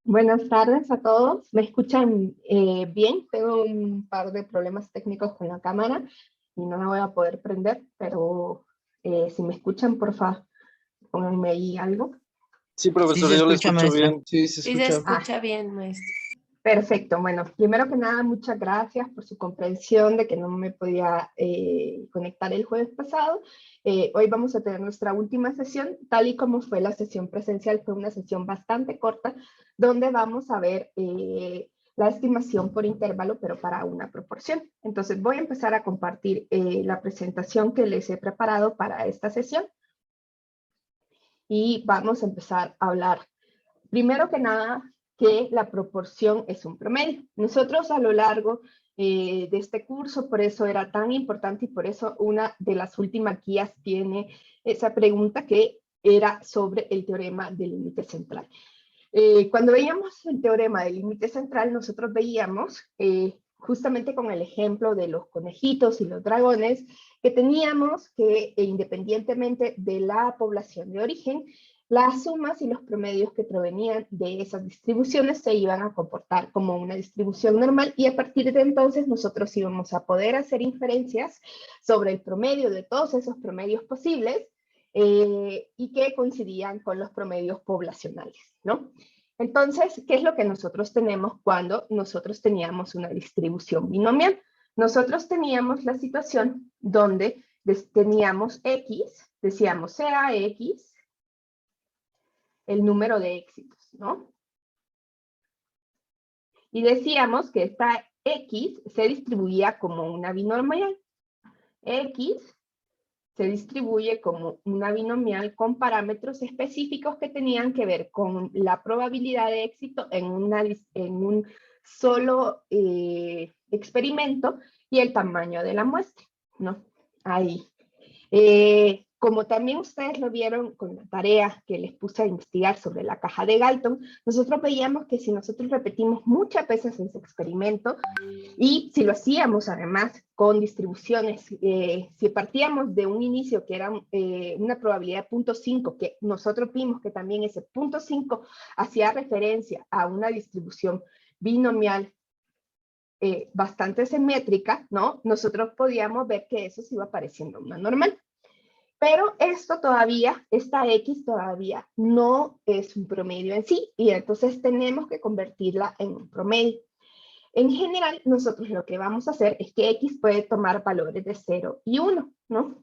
Buenas tardes a todos. ¿Me escuchan bien? Tengo un par de problemas técnicos con la cámara y no la voy a poder prender, pero si me escuchan, por favor, pónganme ahí algo. Sí, Sí profesor, se yo le escucha, escucho maestra. bien. Sí, se Sí, se escucha. escucha bien, maestro. Perfecto. Bueno, primero que nada, muchas gracias por su comprensión de que no me podía conectar el jueves pasado. Hoy vamos a tener nuestra última sesión, tal y como fue la sesión presencial. Fue una sesión bastante corta, donde vamos a ver la estimación por intervalo, pero para una proporción. Entonces voy a empezar a compartir la presentación que les he preparado para esta sesión. Y vamos a empezar a hablar, primero que nada, que la proporción es un promedio. Nosotros a lo largo de este curso, por eso era tan importante y por eso una de las últimas guías tiene esa pregunta que era sobre el teorema del límite central. Cuando veíamos el teorema del límite central, nosotros veíamos, justamente con el ejemplo de los conejitos y los dragones, que teníamos que, independientemente de la población de origen, las sumas y los promedios que provenían de esas distribuciones se iban a comportar como una distribución normal, y a partir de entonces nosotros íbamos a poder hacer inferencias sobre el promedio de todos esos promedios posibles, y que coincidían con los promedios poblacionales, ¿no? Entonces, ¿qué es lo que nosotros tenemos cuando nosotros teníamos una distribución binomial? Nosotros teníamos la situación donde teníamos X, decíamos sea X el número de éxitos, ¿no? Y decíamos que esta X se distribuía como una binomial. X se distribuye como una binomial con parámetros específicos que tenían que ver con la probabilidad de éxito en un solo experimento y el tamaño de la muestra, ¿no? Ahí. Como también ustedes lo vieron con la tarea que les puse a investigar sobre la caja de Galton, nosotros veíamos que si nosotros repetimos muchas veces ese experimento, y si lo hacíamos además con distribuciones, si partíamos de un inicio que era una probabilidad de 0.5, que nosotros vimos que también ese 0.5 hacía referencia a una distribución binomial bastante simétrica, ¿no? Nosotros podíamos ver que eso se iba pareciendo a una normal. Pero esto todavía, esta X todavía no es un promedio en sí, y entonces tenemos que convertirla en un promedio. En general, nosotros lo que vamos a hacer es que X puede tomar valores de 0 y 1, ¿no?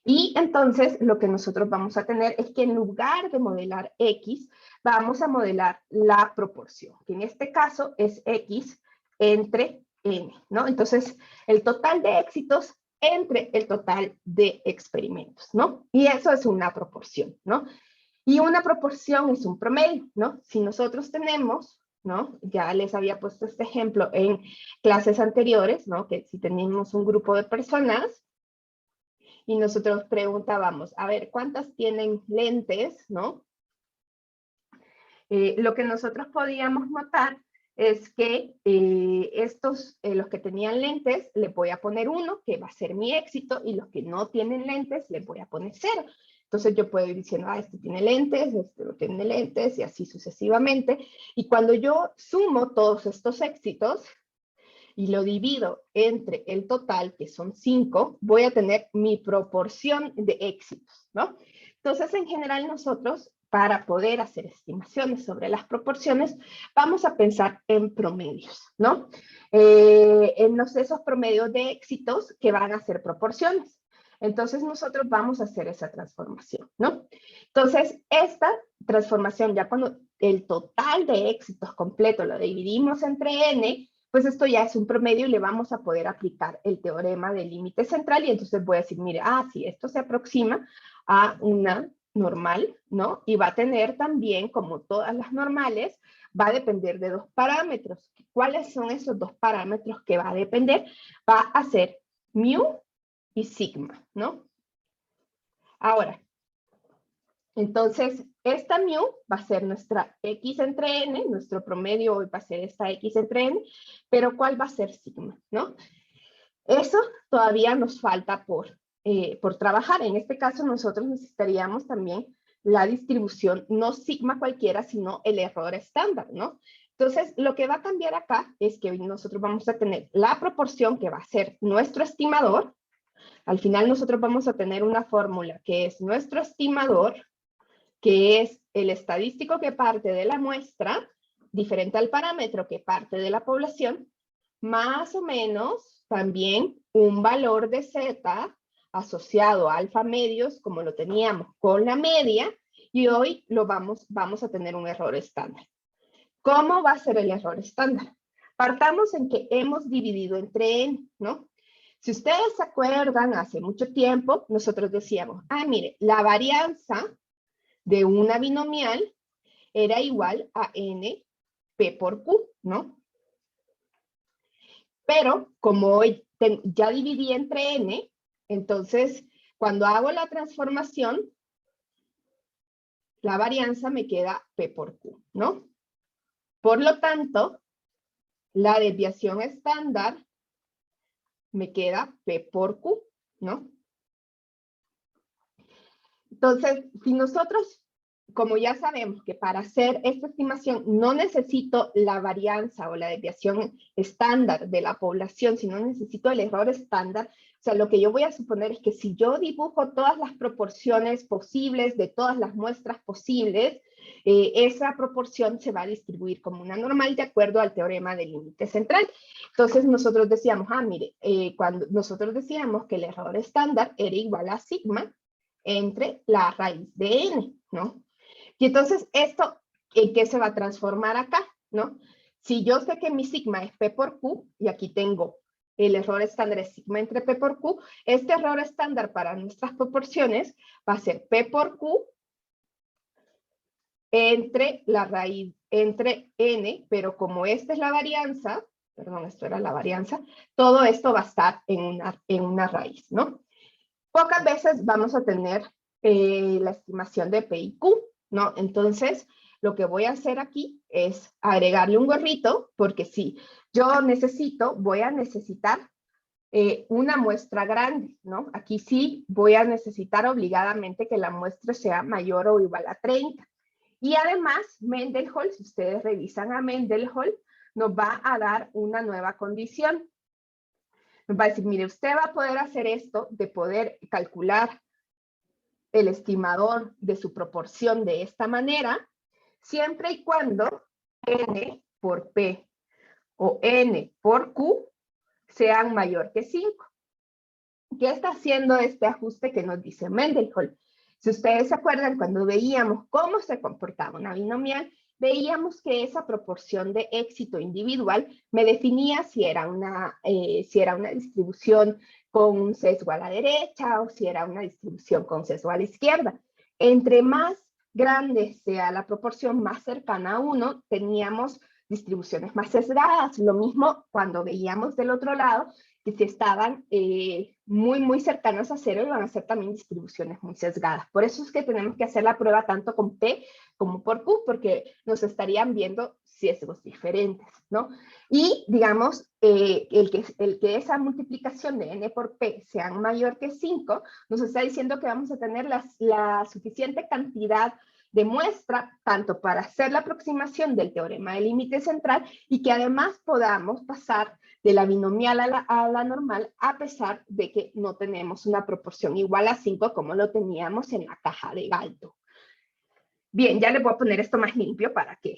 Y entonces lo que nosotros vamos a tener es que en lugar de modelar X, vamos a modelar la proporción, que en este caso es X entre N, ¿no? Entonces, el total de éxitos entre el total de experimentos, ¿no? Y eso es una proporción, ¿no? Y una proporción es un promedio, ¿no? Si nosotros tenemos, ¿no? Ya les había puesto este ejemplo en clases anteriores, ¿no? Que si tenemos un grupo de personas y nosotros preguntábamos, a ver, ¿cuántas tienen lentes, ¿no? Lo que nosotros podíamos notar es que los que tenían lentes, le voy a poner 1, que va a ser mi éxito, y los que no tienen lentes, le voy a poner 0. Entonces yo puedo ir diciendo, este tiene lentes, este no tiene lentes, y así sucesivamente. Y cuando yo sumo todos estos éxitos y lo divido entre el total, que son 5, voy a tener mi proporción de éxitos, ¿no? Entonces, en general, nosotros, para poder hacer estimaciones sobre las proporciones, vamos a pensar en promedios, ¿no? En esos promedios de éxitos que van a ser proporciones. Entonces, nosotros vamos a hacer esa transformación, ¿no? Entonces, esta transformación, ya cuando el total de éxitos completo lo dividimos entre n, pues esto ya es un promedio y le vamos a poder aplicar el teorema del límite central, y entonces voy a decir, mire, sí, esto se aproxima a una normal, ¿no? Y va a tener también, como todas las normales, va a depender de dos parámetros. ¿Cuáles son esos dos parámetros que va a depender? Va a ser mu y sigma, ¿no? Ahora, entonces, esta mu va a ser nuestra X entre N, nuestro promedio hoy va a ser esta X entre N, pero ¿cuál va a ser sigma, no? Eso todavía nos falta por trabajar. En este caso, nosotros necesitaríamos también la distribución, no sigma cualquiera, sino el error estándar, ¿no? Entonces, lo que va a cambiar acá es que nosotros vamos a tener la proporción que va a ser nuestro estimador. Al final nosotros vamos a tener una fórmula que es nuestro estimador, que es el estadístico que parte de la muestra, diferente al parámetro que parte de la población, más o menos también un valor de Z asociado a alfa medios, como lo teníamos con la media, y hoy vamos a tener un error estándar. ¿Cómo va a ser el error estándar? Partamos en que hemos dividido entre n, ¿no? Si ustedes se acuerdan, hace mucho tiempo, nosotros decíamos, mire, la varianza de una binomial era igual a n p por q, ¿no? Pero como hoy ya dividí entre n, entonces cuando hago la transformación, la varianza me queda p por q, ¿no? Por lo tanto, la desviación estándar me queda p por q, ¿no? Entonces, si nosotros, como ya sabemos que para hacer esta estimación no necesito la varianza o la desviación estándar de la población, sino necesito el error estándar, o sea, lo que yo voy a suponer es que si yo dibujo todas las proporciones posibles de todas las muestras posibles, esa proporción se va a distribuir como una normal de acuerdo al teorema del límite central. Entonces nosotros decíamos, mire, cuando nosotros decíamos que el error estándar era igual a sigma entre la raíz de n, ¿no? Y entonces esto, ¿en qué se va a transformar acá, no? Si yo sé que mi sigma es p por q, y aquí tengo el error estándar es sigma entre p por q, este error estándar para nuestras proporciones va a ser p por q entre la raíz, entre n, pero como esta es la varianza, perdón, esto era la varianza, todo esto va a estar en una raíz, ¿no? Pocas veces vamos a tener la estimación de P y Q, ¿no? Entonces, lo que voy a hacer aquí es agregarle un gorrito, porque si yo voy a necesitar una muestra grande, ¿no? Aquí sí voy a necesitar obligadamente que la muestra sea mayor o igual a 30. Y además, Mendenhall, si ustedes revisan a Mendenhall, nos va a dar una nueva condición. Nos va a decir, mire, usted va a poder hacer esto de poder calcular el estimador de su proporción de esta manera, siempre y cuando n por p o n por q sean mayor que 5. ¿Qué está haciendo este ajuste que nos dice Mendenhall? Si ustedes se acuerdan, cuando veíamos cómo se comportaba una binomial, veíamos que esa proporción de éxito individual me definía si era una distribución con un sesgo a la derecha o si era una distribución con sesgo a la izquierda. Entre más grande sea la proporción más cercana a 1, teníamos distribuciones más sesgadas. Lo mismo cuando veíamos del otro lado, que si estaban muy cercanas a 0, iban a ser también distribuciones muy sesgadas. Por eso es que tenemos que hacer la prueba tanto con P como por Q, porque nos estarían viendo sesgos diferentes, ¿no? Y, digamos, el que esa multiplicación de n por P sea mayor que 5, nos está diciendo que vamos a tener la suficiente cantidad de muestra, tanto para hacer la aproximación del teorema del límite central y que además podamos pasar de la binomial a la normal, a pesar de que no tenemos una proporción igual a 5 como lo teníamos en la caja de Galto. Bien, ya les voy a poner esto más limpio para que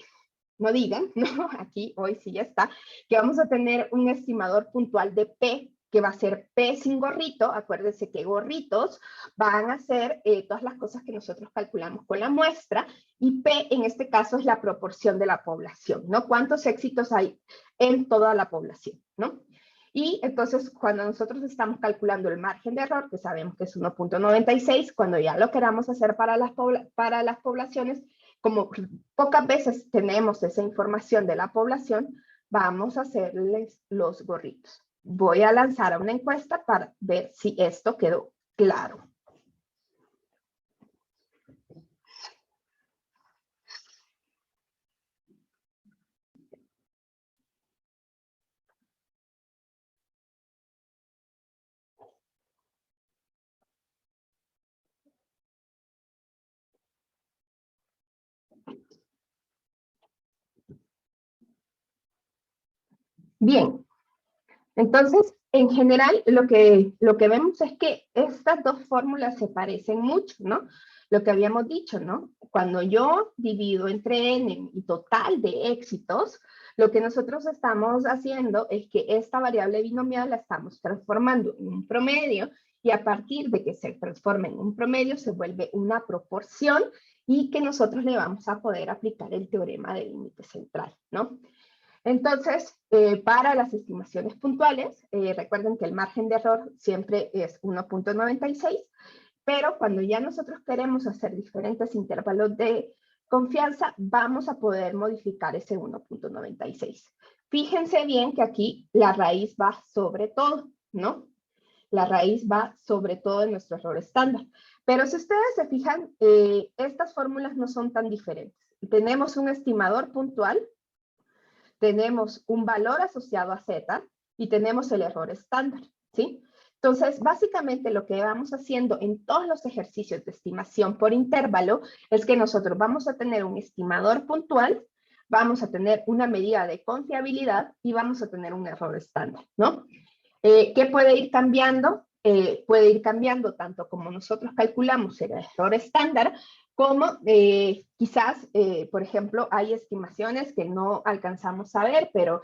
no digan, ¿no? Aquí hoy sí ya está, que vamos a tener un estimador puntual de P, que va a ser P sin gorrito. Acuérdense que gorritos van a ser todas las cosas que nosotros calculamos con la muestra, y P en este caso es la proporción de la población, ¿no? ¿Cuántos éxitos hay en toda la población, ¿no? Y entonces, cuando nosotros estamos calculando el margen de error, que sabemos que es 1.96, cuando ya lo queramos hacer para las poblaciones, como pocas veces tenemos esa información de la población, vamos a hacerles los gorritos. Voy a lanzar una encuesta para ver si esto quedó claro. Bien, entonces, en general, lo que vemos es que estas dos fórmulas se parecen mucho, ¿no? Lo que habíamos dicho, ¿no? Cuando yo divido entre n y total de éxitos, lo que nosotros estamos haciendo es que esta variable binomial la estamos transformando en un promedio, y a partir de que se transforme en un promedio se vuelve una proporción, y que nosotros le vamos a poder aplicar el teorema del límite central, ¿no? Entonces, para las estimaciones puntuales, recuerden que el margen de error siempre es 1.96, pero cuando ya nosotros queremos hacer diferentes intervalos de confianza, vamos a poder modificar ese 1.96. Fíjense bien que aquí la raíz va sobre todo, ¿no? La raíz va sobre todo en nuestro error estándar. Pero si ustedes se fijan, estas fórmulas no son tan diferentes. Tenemos un estimador puntual, tenemos un valor asociado a Z y tenemos el error estándar, ¿sí? Entonces, básicamente lo que vamos haciendo en todos los ejercicios de estimación por intervalo es que nosotros vamos a tener un estimador puntual, vamos a tener una medida de confiabilidad y vamos a tener un error estándar, ¿no? ¿Qué puede ir cambiando? Puede ir cambiando tanto como nosotros calculamos el error estándar, como quizás, por ejemplo, hay estimaciones que no alcanzamos a ver, pero,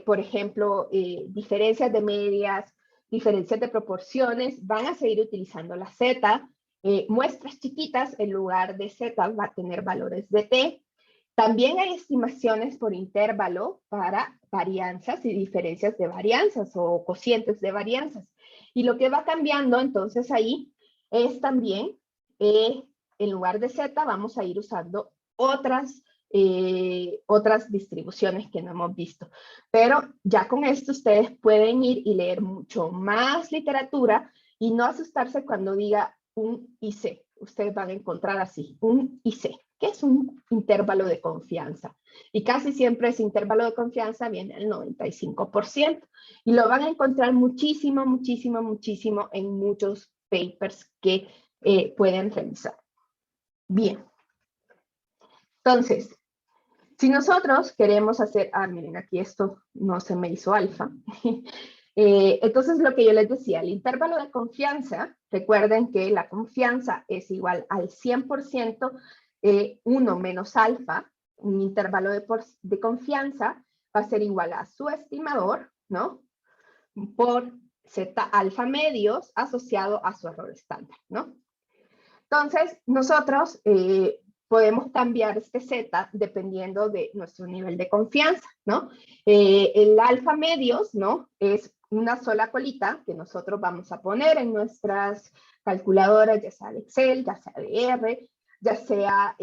por ejemplo, diferencias de medias, diferencias de proporciones, van a seguir utilizando la Z, muestras chiquitas en lugar de Z va a tener valores de T. También hay estimaciones por intervalo para varianzas y diferencias de varianzas o cocientes de varianzas. Y lo que va cambiando entonces ahí es también, en lugar de Z, vamos a ir usando otras distribuciones que no hemos visto. Pero ya con esto ustedes pueden ir y leer mucho más literatura y no asustarse cuando diga un IC. Ustedes van a encontrar así, un IC, que es un intervalo de confianza. Y casi siempre ese intervalo de confianza viene al 95%. Y lo van a encontrar muchísimo, muchísimo, muchísimo en muchos papers que pueden revisar. Bien. Entonces, si nosotros queremos hacer, miren, aquí esto no se me hizo alfa. Entonces, lo que yo les decía, el intervalo de confianza, recuerden que la confianza es igual al 100%, 1 menos alfa, un intervalo de confianza va a ser igual a su estimador, ¿no? Por Z alfa medios asociado a su error estándar, ¿no? Entonces, nosotros podemos cambiar este Z dependiendo de nuestro nivel de confianza, ¿no? El alfa medios, ¿no? Es una sola colita que nosotros vamos a poner en nuestras calculadoras, ya sea de Excel, ya sea de R, ya sea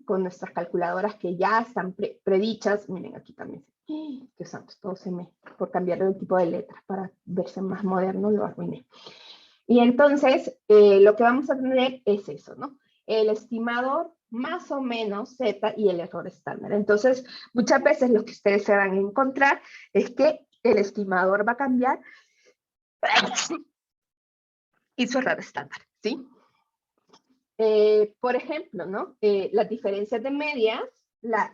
con nuestras calculadoras que ya están predichas. Miren, aquí también. Qué santos, todo se me... Por cambiar el tipo de letras para verse más moderno, lo arruiné. Y entonces, lo que vamos a tener es eso, ¿no? El estimador más o menos Z y el error estándar. Entonces, muchas veces lo que ustedes se van a encontrar es que el estimador va a cambiar y su error estándar, ¿sí? Por ejemplo, ¿no? Las diferencias de medias,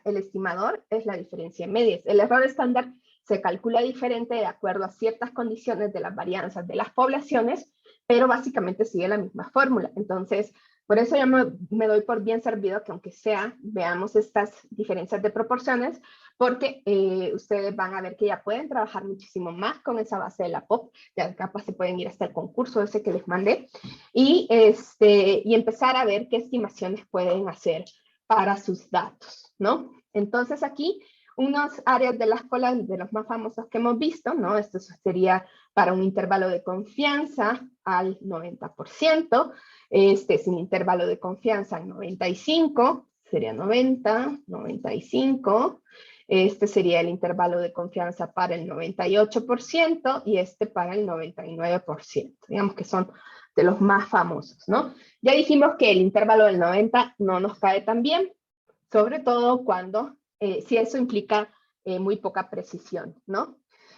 el estimador es la diferencia de medias. El error estándar se calcula diferente de acuerdo a ciertas condiciones de las varianzas de las poblaciones, pero básicamente sigue la misma fórmula. Entonces, por eso yo me doy por bien servido que aunque sea, veamos estas diferencias de proporciones, porque ustedes van a ver que ya pueden trabajar muchísimo más con esa base de la POP, ya capaz se pueden ir hasta el concurso ese que les mandé, y empezar a ver qué estimaciones pueden hacer para sus datos, ¿no? Entonces aquí, unas áreas de la escuela de los más famosos que hemos visto, ¿no? Esto sería para un intervalo de confianza al 90%, sin intervalo de confianza al 95%, sería 90, 95%, este sería el intervalo de confianza para el 98% y este para el 99%. Digamos que son de los más famosos, ¿no? Ya dijimos que el intervalo del 90 no nos cae tan bien, sobre todo cuando, si eso implica muy poca precisión, ¿no?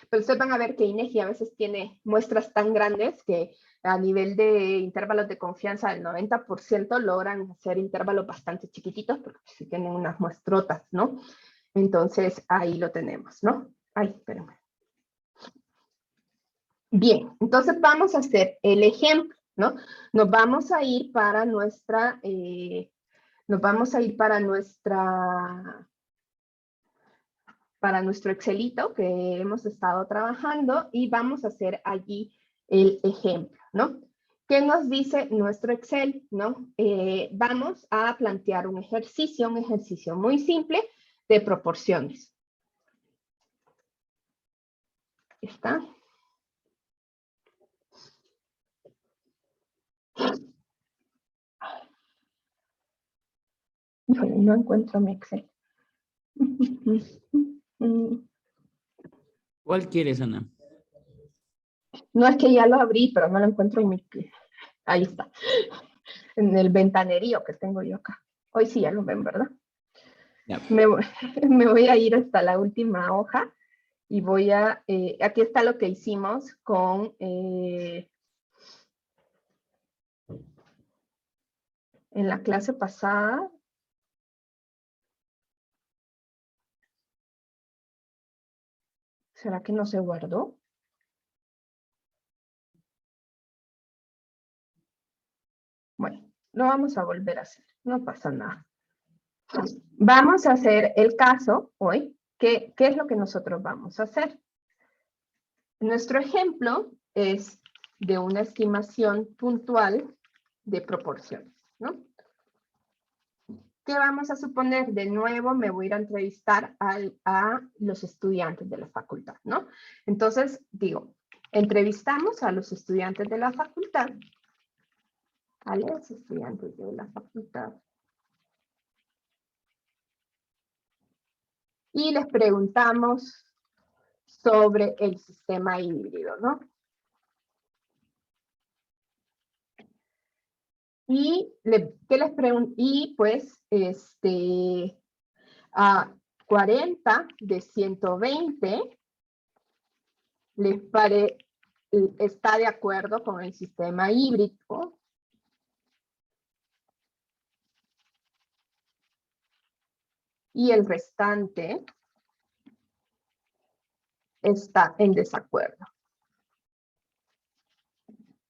Pero ustedes van a ver que INEGI a veces tiene muestras tan grandes que a nivel de intervalos de confianza del 90% logran hacer intervalos bastante chiquititos porque sí tienen unas muestrotas, ¿no? Entonces ahí lo tenemos, ¿no? Ay, espérame. Bien, entonces vamos a hacer el ejemplo, ¿no? Nos vamos a ir para nuestra, para nuestro Excelito que hemos estado trabajando y vamos a hacer allí el ejemplo, ¿no? ¿Qué nos dice nuestro Excel, no? Vamos a plantear un ejercicio muy simple de proporciones. ¿Está? No encuentro mi Excel. ¿Cuál quieres, Ana? No, es que ya lo abrí, pero no lo encuentro en mi... Ahí está. En el ventanerío que tengo yo acá. Hoy sí ya lo ven, ¿verdad? Ya. Me voy a ir hasta la última hoja y voy a... aquí está lo que hicimos con... en la clase pasada. ¿Será que no se guardó? Bueno, lo vamos a volver a hacer. No pasa nada. Vamos a hacer el caso hoy. ¿Qué es lo que nosotros vamos a hacer? Nuestro ejemplo es de una estimación puntual de proporciones, ¿no? ¿Qué vamos a suponer? De nuevo me voy a ir a entrevistar a los estudiantes de la facultad, ¿no? Entonces, digo, entrevistamos a los estudiantes de la facultad, a los estudiantes de la facultad, y les preguntamos sobre el sistema híbrido, ¿no? Y, ¿qué les pregunto? Y pues, a 40 de 120 está de acuerdo con el sistema híbrido. Y el restante está en desacuerdo.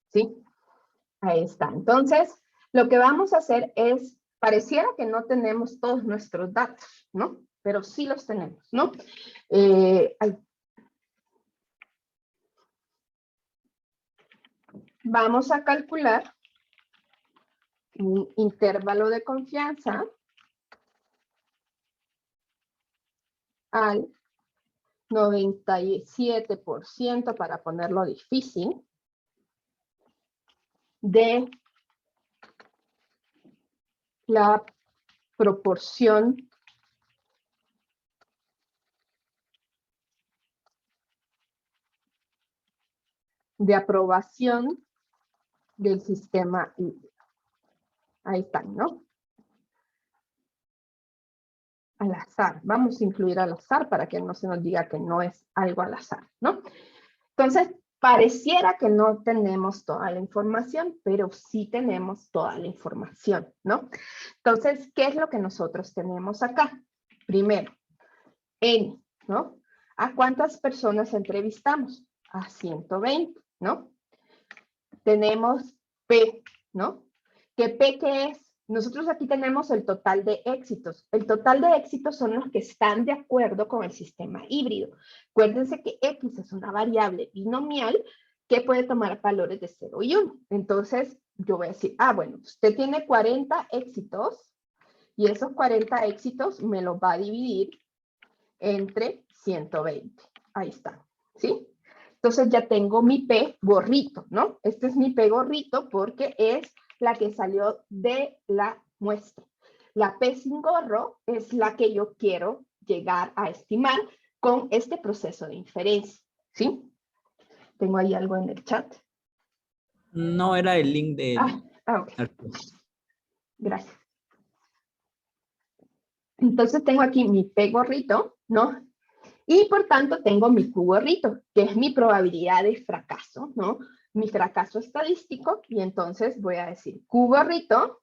¿Sí? Ahí está. Entonces, lo que vamos a hacer es, pareciera que no tenemos todos nuestros datos, ¿no? Pero sí los tenemos, ¿no? Vamos a calcular un intervalo de confianza al 97%, para ponerlo difícil, de la proporción de aprobación del sistema híbrido. Ahí están, ¿no? Al azar. Vamos a incluir al azar para que no se nos diga que no es algo al azar, ¿no? Entonces, pareciera que no tenemos toda la información, pero sí tenemos toda la información, ¿no? Entonces, ¿qué es lo que nosotros tenemos acá? Primero, N, ¿no? ¿A cuántas personas entrevistamos? A 120, ¿no? Tenemos P, ¿no? ¿Qué P qué es? Nosotros aquí tenemos el total de éxitos. El total de éxitos son los que están de acuerdo con el sistema híbrido. Acuérdense que X es una variable binomial que puede tomar valores de 0 y 1. Entonces, yo voy a decir, bueno, usted tiene 40 éxitos y esos 40 éxitos me los va a dividir entre 120. Ahí está, ¿sí? Entonces ya tengo mi P gorrito, ¿no? Este es mi P gorrito porque es la que salió de la muestra. La P sin gorro es la que yo quiero llegar a estimar con este proceso de inferencia, ¿sí? ¿Tengo ahí algo en el chat? No era el link de... Ok. Gracias. Entonces tengo aquí mi P gorrito, ¿no? Y por tanto tengo mi Q gorrito, que es mi probabilidad de fracaso, ¿no? Mi fracaso estadístico, y entonces voy a decir Q gorrito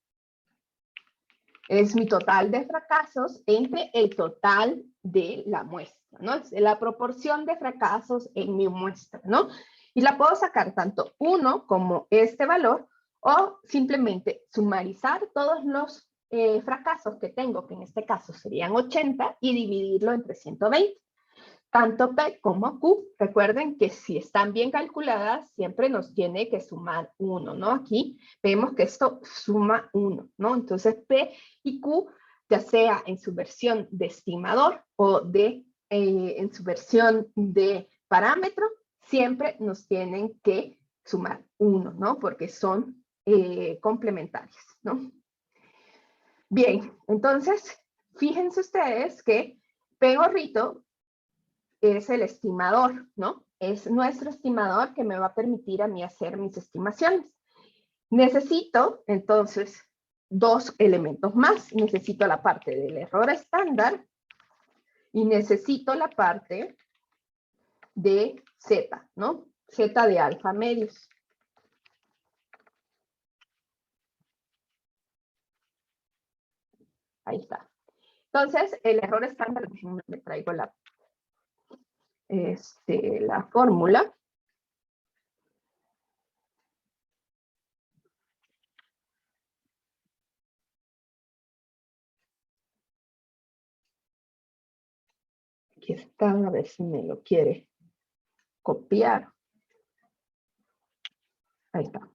Es mi total de fracasos entre el total de la muestra, ¿no? Es la proporción de fracasos en mi muestra, ¿no? Y la puedo sacar tanto 1 como este valor, o simplemente sumarizar todos los fracasos que tengo, que en este caso serían 80, y dividirlo entre 120. Tanto P como Q, recuerden que si están bien calculadas, siempre nos tiene que sumar 1, ¿no? Aquí vemos que esto suma 1, ¿no? Entonces P y Q, ya sea en su versión de estimador o en su versión de parámetro, siempre nos tienen que sumar 1, ¿no? Porque son complementarias, ¿no? Bien, entonces, fíjense ustedes que P gorrito es el estimador, ¿no? Es nuestro estimador que me va a permitir a mí hacer mis estimaciones. Necesito, entonces, dos elementos más. Necesito la parte del error estándar y necesito la parte de Z, ¿no? Z de alfa medios. Ahí está. Entonces, el error estándar, me traigo la fórmula. Aquí está, a ver si me lo quiere copiar. Ahí está.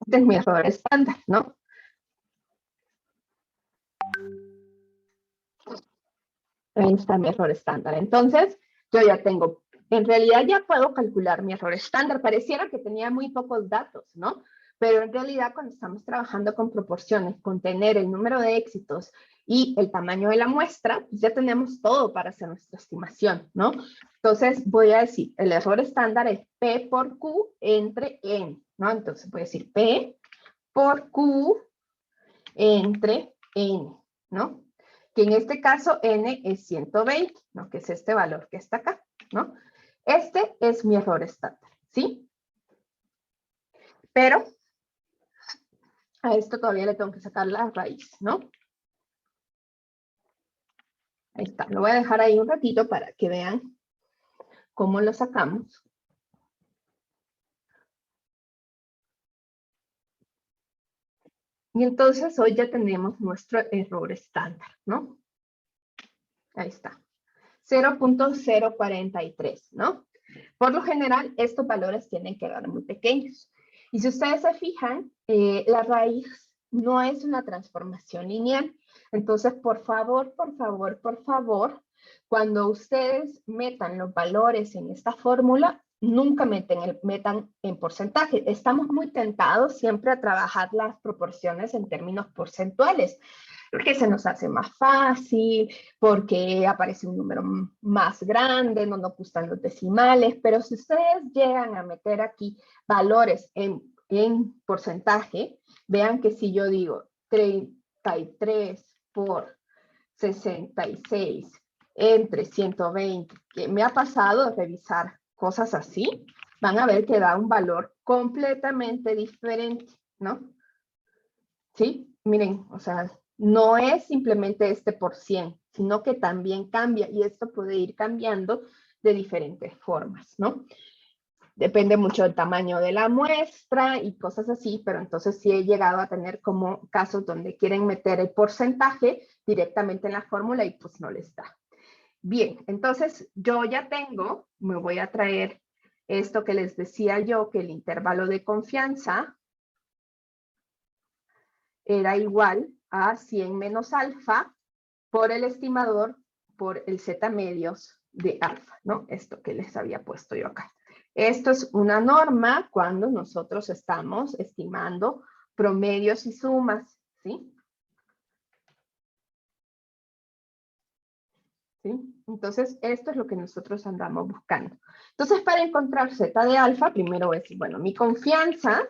Este es mi error estándar, ¿no? Ahí está mi error estándar. Entonces, yo ya tengo, en realidad ya puedo calcular mi error estándar. Pareciera que tenía muy pocos datos, ¿no? Pero en realidad cuando estamos trabajando con proporciones, con tener el número de éxitos y el tamaño de la muestra, pues ya tenemos todo para hacer nuestra estimación, ¿no? Entonces voy a decir, el error estándar es P por Q entre N, ¿no? Entonces voy a decir P por Q entre N, ¿no? Que en este caso N es 120, ¿no? Que es este valor que está acá, ¿no? Este es mi error estándar, ¿sí? Pero a esto todavía le tengo que sacar la raíz, ¿no? Ahí está, lo voy a dejar ahí un ratito para que vean cómo lo sacamos. Y entonces hoy ya tenemos nuestro error estándar, ¿no? Ahí está. 0.043, ¿no? Por lo general, estos valores tienen que dar muy pequeños. Y si ustedes se fijan, la raíz no es una transformación lineal. Entonces, por favor, cuando ustedes metan los valores en esta fórmula, nunca metan en porcentaje. Estamos muy tentados siempre a trabajar las proporciones en términos porcentuales, porque se nos hace más fácil, porque aparece un número más grande, no nos gustan los decimales, pero si ustedes llegan a meter aquí valores en porcentaje, vean que si yo digo 33 por 66 entre 120, que me ha pasado revisar cosas así, van a ver que da un valor completamente diferente, ¿no? ¿Sí? Miren, o sea, no es simplemente este por 100, sino que también cambia, y esto puede ir cambiando de diferentes formas, ¿no? Depende mucho del tamaño de la muestra y cosas así, pero entonces sí he llegado a tener como casos donde quieren meter el porcentaje directamente en la fórmula y pues no les da. Bien, entonces yo ya tengo, me voy a traer esto que les decía yo, que el intervalo de confianza era igual a 100 menos alfa por el estimador por el Z medios de alfa, ¿no? Esto que les había puesto yo acá. Esto es una norma cuando nosotros estamos estimando promedios y sumas, ¿sí? ¿Sí? Entonces, esto es lo que nosotros andamos buscando. Entonces, para encontrar Z de alfa, primero voy a decir, bueno, mi confianza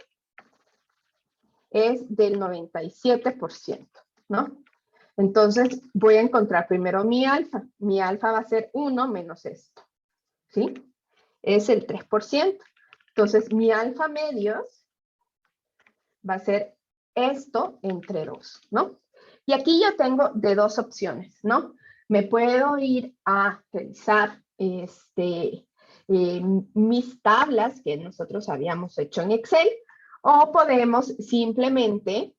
es del 97%, ¿no? Entonces, voy a encontrar primero mi alfa. Mi alfa va a ser 1 menos esto, ¿sí? Es el 3%. Entonces, mi alfa medios va a ser esto entre 2, ¿no? Y aquí yo tengo de dos opciones, ¿no? Me puedo ir a revisar mis tablas que nosotros habíamos hecho en Excel, o podemos simplemente,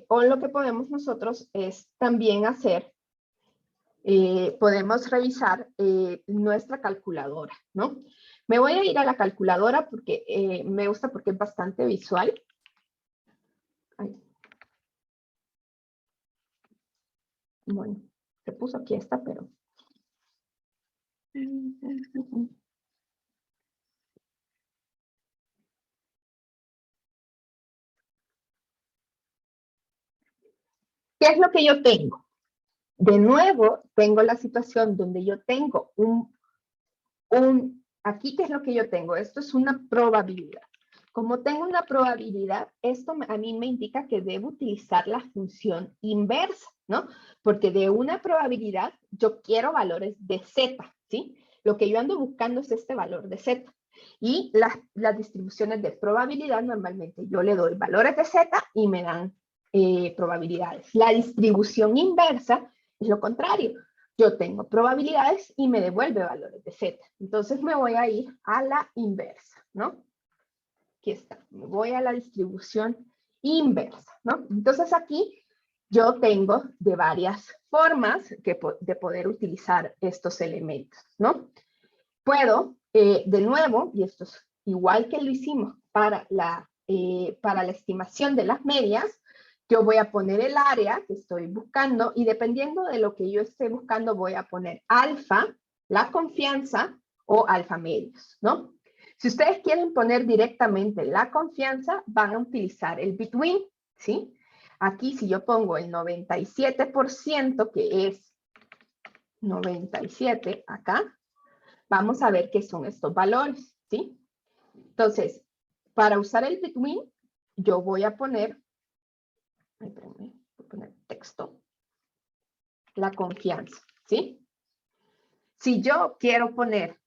o lo que podemos nosotros es también hacer, podemos revisar nuestra calculadora, ¿no? Me voy a ir a la calculadora porque me gusta porque es bastante visual. Ay. Bueno, se puso aquí esta, pero... ¿Qué es lo que yo tengo? De nuevo, tengo la situación donde yo tengo aquí, ¿qué es lo que yo tengo? Esto es una probabilidad. Como tengo una probabilidad, esto a mí me indica que debo utilizar la función inversa, ¿no? Porque de una probabilidad yo quiero valores de z, ¿sí? Lo que yo ando buscando es este valor de z. Y las distribuciones de probabilidad, normalmente yo le doy valores de z y me dan probabilidades. La distribución inversa es lo contrario. Yo tengo probabilidades y me devuelve valores de z. Entonces me voy a ir a la inversa, ¿no? Aquí está. Me voy a la distribución inversa, ¿no? Entonces aquí yo tengo de varias formas de poder utilizar estos elementos, ¿no? Puedo, de nuevo, y esto es igual que lo hicimos para la estimación de las medias, yo voy a poner el área que estoy buscando y dependiendo de lo que yo esté buscando voy a poner alfa, la confianza o alfa medios, ¿no? Si ustedes quieren poner directamente la confianza, van a utilizar el between, ¿sí? Aquí si yo pongo el 97%, que es 97 acá, vamos a ver qué son estos valores, ¿sí? Entonces, para usar el between, yo voy a poner, voy a poner texto, la confianza, ¿sí? Si yo quiero poner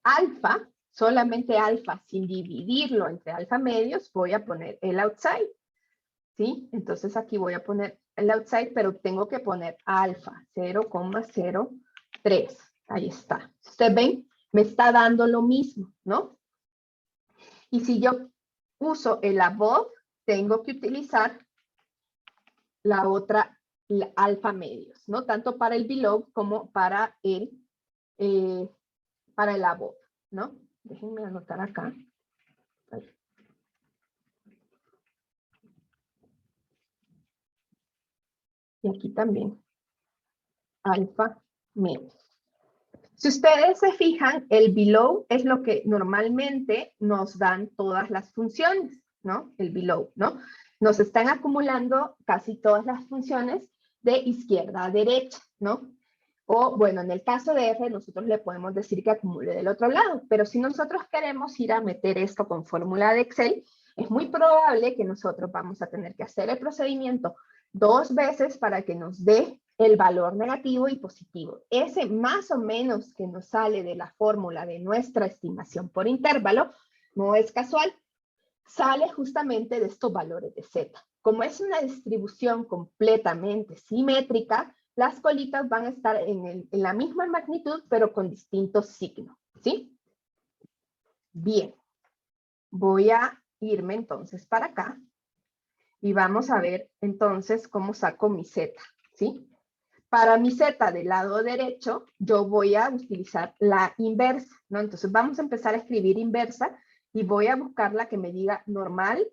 alfa, solamente alfa, sin dividirlo entre alfa medios, voy a poner el outside, ¿sí? Entonces aquí voy a poner el outside, pero tengo que poner alfa, 0,03. Ahí está. ¿Ustedes ven? Me está dando lo mismo, ¿no? Y si yo uso el above, tengo que utilizar la otra, la alfa medios, ¿no? Tanto para el below como para el above, ¿no? Déjenme anotar acá. Y aquí también. Alfa medios. Si ustedes se fijan, el below es lo que normalmente nos dan todas las funciones, ¿no? El below, ¿no? Nos están acumulando casi todas las funciones de izquierda a derecha, ¿no? O, bueno, en el caso de R, nosotros le podemos decir que acumule del otro lado, pero si nosotros queremos ir a meter esto con fórmula de Excel, es muy probable que nosotros vamos a tener que hacer el procedimiento 2 veces para que nos dé el valor negativo y positivo. Ese más o menos que nos sale de la fórmula de nuestra estimación por intervalo, no es casual, sale justamente de estos valores de Z. Como es una distribución completamente simétrica, las colitas van a estar en la misma magnitud, pero con distintos signos, ¿sí? Bien. Voy a irme entonces para acá y vamos a ver entonces cómo saco mi Z, ¿sí? Para mi Z del lado derecho, yo voy a utilizar la inversa, ¿no? Entonces vamos a empezar a escribir inversa y voy a buscar la que me diga normal,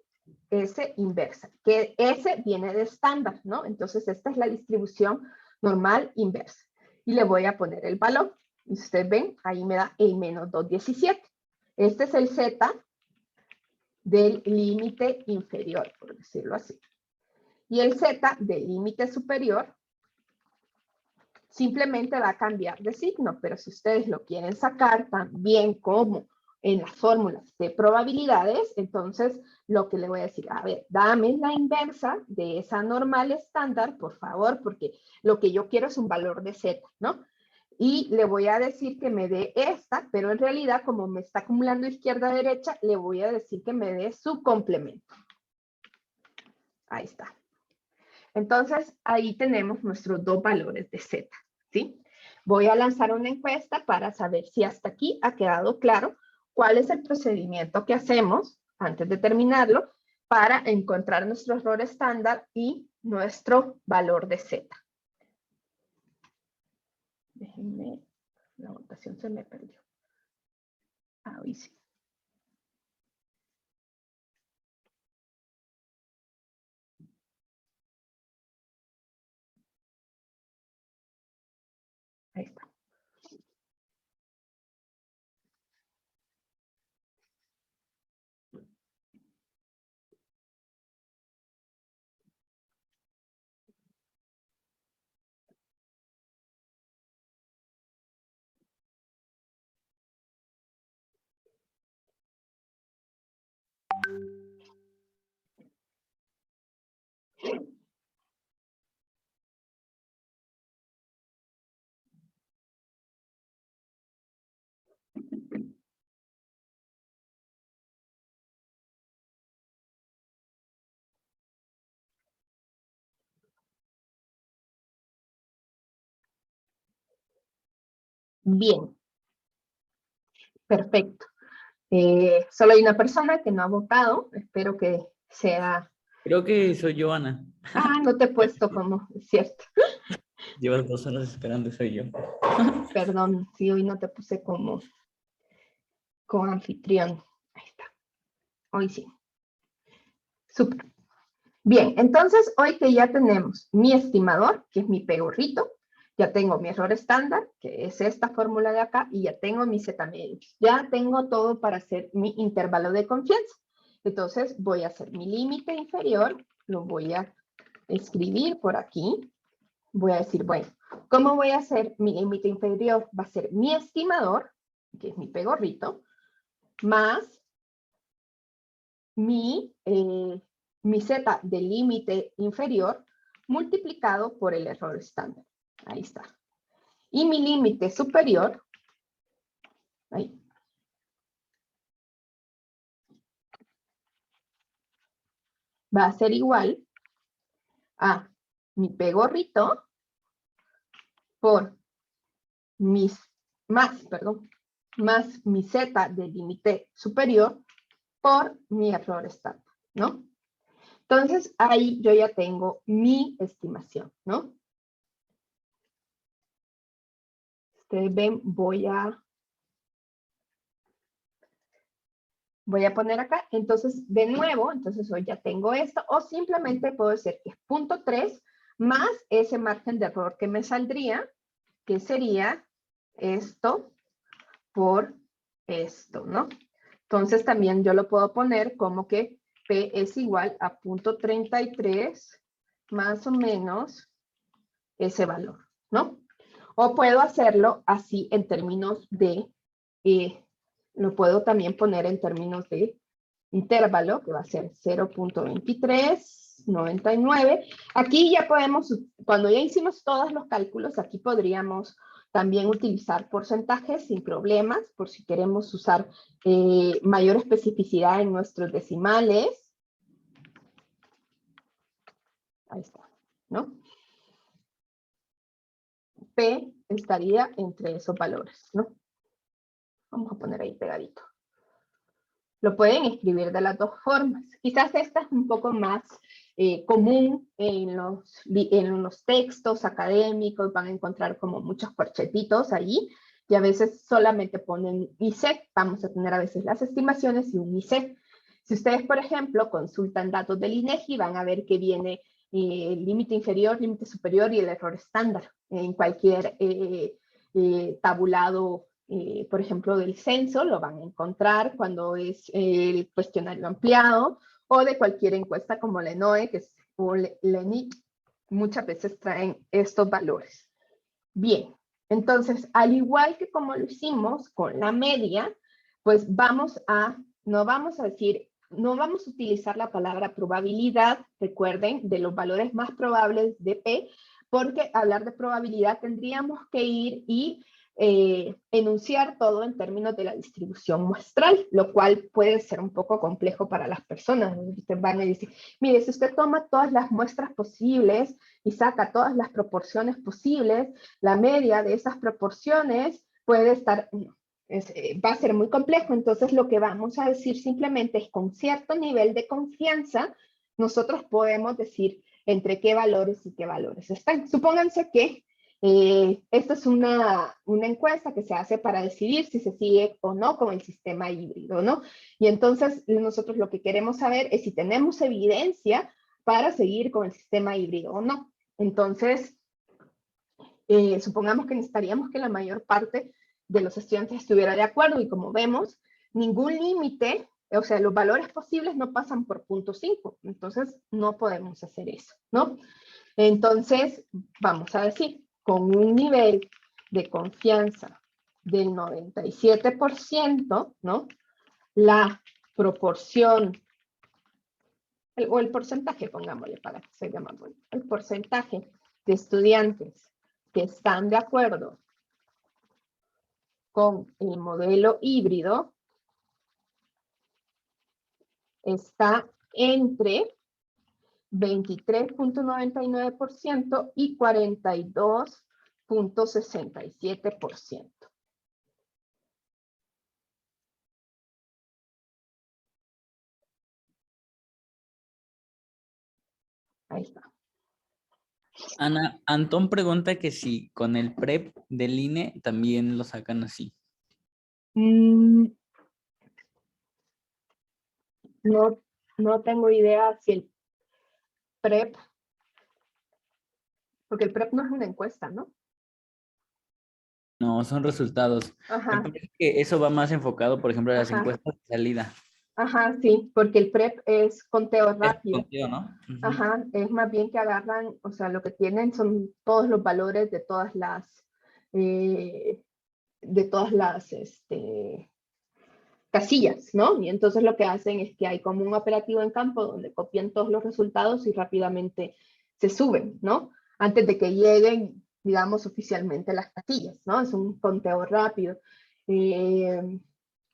S inversa, que S viene de estándar, ¿no? Entonces esta es la distribución normal inversa. Y le voy a poner el valor. Y ustedes ven, ahí me da el menos 217. Este es el Z del límite inferior, por decirlo así. Y el Z del límite superior simplemente va a cambiar de signo, pero si ustedes lo quieren sacar también como en las fórmulas de probabilidades, entonces lo que le voy a decir, a ver, dame la inversa de esa normal estándar, por favor, porque lo que yo quiero es un valor de Z, ¿no? Y le voy a decir que me dé esta, pero en realidad como me está acumulando izquierda-derecha, le voy a decir que me dé su complemento. Ahí está. Entonces, ahí tenemos nuestros dos valores de Z, ¿sí? Voy a lanzar una encuesta para saber si hasta aquí ha quedado claro cuál es el procedimiento que hacemos antes de terminarlo para encontrar nuestro error estándar y nuestro valor de Z. Déjenme, la votación se me perdió. Ahí sí. Ahí está. Bien, perfecto. Solo hay una persona que no ha votado. Espero que sea... Creo que soy yo, Ana. Ah, no te he puesto como, es cierto. Llevas 2 horas esperando, soy yo. Perdón, si hoy no te puse como anfitrión. Ahí está. Hoy sí. Súper. Bien, entonces hoy que ya tenemos mi estimador, que es mi P-gorrito, ya tengo mi error estándar, que es esta fórmula de acá, y ya tengo mi Z-medios. Ya tengo todo para hacer mi intervalo de confianza. Entonces voy a hacer mi límite inferior, lo voy a escribir por aquí. Voy a decir, bueno, ¿cómo voy a hacer mi límite inferior? Va a ser mi estimador, que es mi P-gorrito, más mi Z del límite inferior multiplicado por el error estándar. Ahí está. Y mi límite superior, ahí, va a ser igual a mi P-gorrito por más mi Z del límite superior por mi error estándar, ¿no? Entonces, ahí yo ya tengo mi estimación, ¿no? Ustedes ven, voy a poner acá. Entonces, de nuevo, entonces hoy ya tengo esto, o simplemente puedo decir que es 0.3 más ese margen de error que me saldría, que sería esto por esto, ¿no? Entonces, también yo lo puedo poner como que P es igual a 0.33 más o menos ese valor, ¿no? O puedo hacerlo así en términos de, lo puedo también poner en términos de intervalo, que va a ser 0.2399. Aquí ya podemos, cuando ya hicimos todos los cálculos, aquí podríamos también utilizar porcentajes sin problemas, por si queremos usar mayor especificidad en nuestros decimales. Ahí está, ¿no? P estaría entre esos valores, ¿no? Vamos a poner ahí pegadito. Lo pueden escribir de las dos formas. Quizás esta es un poco más común en los textos académicos. Van a encontrar como muchos corchetitos allí. Y a veces solamente ponen IC. Vamos a tener a veces las estimaciones y un IC. Si ustedes, por ejemplo, consultan datos del INEGI, van a ver que viene el límite inferior, límite superior y el error estándar en cualquier tabulado, por ejemplo, del censo, lo van a encontrar cuando es el cuestionario ampliado, o de cualquier encuesta como la ENOE, o la ENIC, muchas veces traen estos valores. Bien, entonces, al igual que como lo hicimos con la media, pues no vamos a utilizar la palabra probabilidad, recuerden, de los valores más probables de P, porque hablar de probabilidad tendríamos que ir y enunciar todo en términos de la distribución muestral, lo cual puede ser un poco complejo para las personas. Ustedes van a decir, mire, si usted toma todas las muestras posibles y saca todas las proporciones posibles, la media de esas proporciones puede estar, va a ser muy complejo. Entonces lo que vamos a decir simplemente es con cierto nivel de confianza, nosotros podemos decir entre qué valores y qué valores están. Supónganse que esta es una encuesta que se hace para decidir si se sigue o no con el sistema híbrido, ¿no? Y entonces nosotros lo que queremos saber es si tenemos evidencia para seguir con el sistema híbrido o no. Entonces, supongamos que necesitaríamos que la mayor parte de los estudiantes estuviera de acuerdo y como vemos, ningún límite, o sea, los valores posibles no pasan por 0.5, entonces no podemos hacer eso, ¿no? Entonces, vamos a decir, con un nivel de confianza del 97%, ¿no? La proporción, o el porcentaje, pongámosle para que se llame, el porcentaje de estudiantes que están de acuerdo con el modelo híbrido está entre 23.99% y 42.67%. Ahí está. Ana, Antón pregunta que si con el PREP del INE también lo sacan así. No tengo idea si el PREP, porque el PREP no es una encuesta, ¿no? No, son resultados. Me Ajá, parece que eso va más enfocado, por ejemplo, a las ajá, encuestas de salida. ajá, sí, porque el PREP es conteo Es rápido. conteo, ¿no? Ujú. Ajá, es más bien que agarran, o sea, lo que tienen son todos los valores de todas las, casillas, ¿no? Y entonces lo que hacen es que hay como un operativo en campo donde copian todos los resultados y rápidamente se suben, ¿no? Antes de que lleguen, digamos, oficialmente las casillas, ¿no? Es un conteo rápido.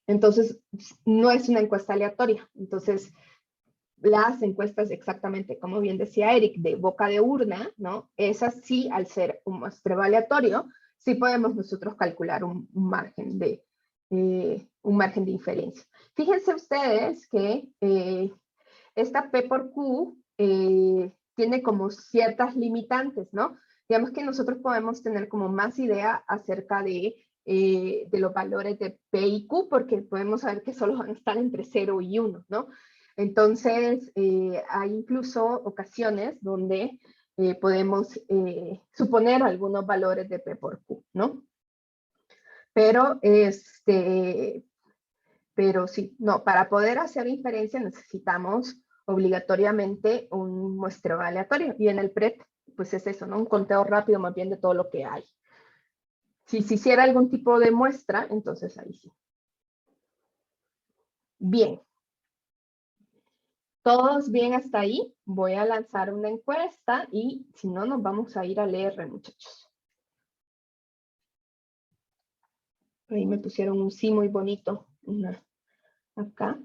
Entonces, no es una encuesta aleatoria. Entonces, las encuestas exactamente, como bien decía Eric, de boca de urna, ¿no? Esas sí, al ser un muestreo aleatorio, sí podemos nosotros calcular un margen de inferencia. Fíjense ustedes que esta P por Q tiene como ciertas limitantes, ¿no? Digamos que nosotros podemos tener como más idea acerca de los valores de P y Q, porque podemos saber que solo van a estar entre 0 y 1, ¿no? Entonces, hay incluso ocasiones donde podemos suponer algunos valores de P por Q, ¿no? Pero, pero sí, no, para poder hacer inferencia necesitamos obligatoriamente un muestreo aleatorio. Y en el PREP, pues es eso, ¿no? Un conteo rápido más bien de todo lo que hay. Si se hiciera algún tipo de muestra, entonces ahí sí. Bien. Todos bien hasta ahí. Voy a lanzar una encuesta y si no, nos vamos a ir al LR, muchachos. Ahí me pusieron un sí muy bonito. Acá.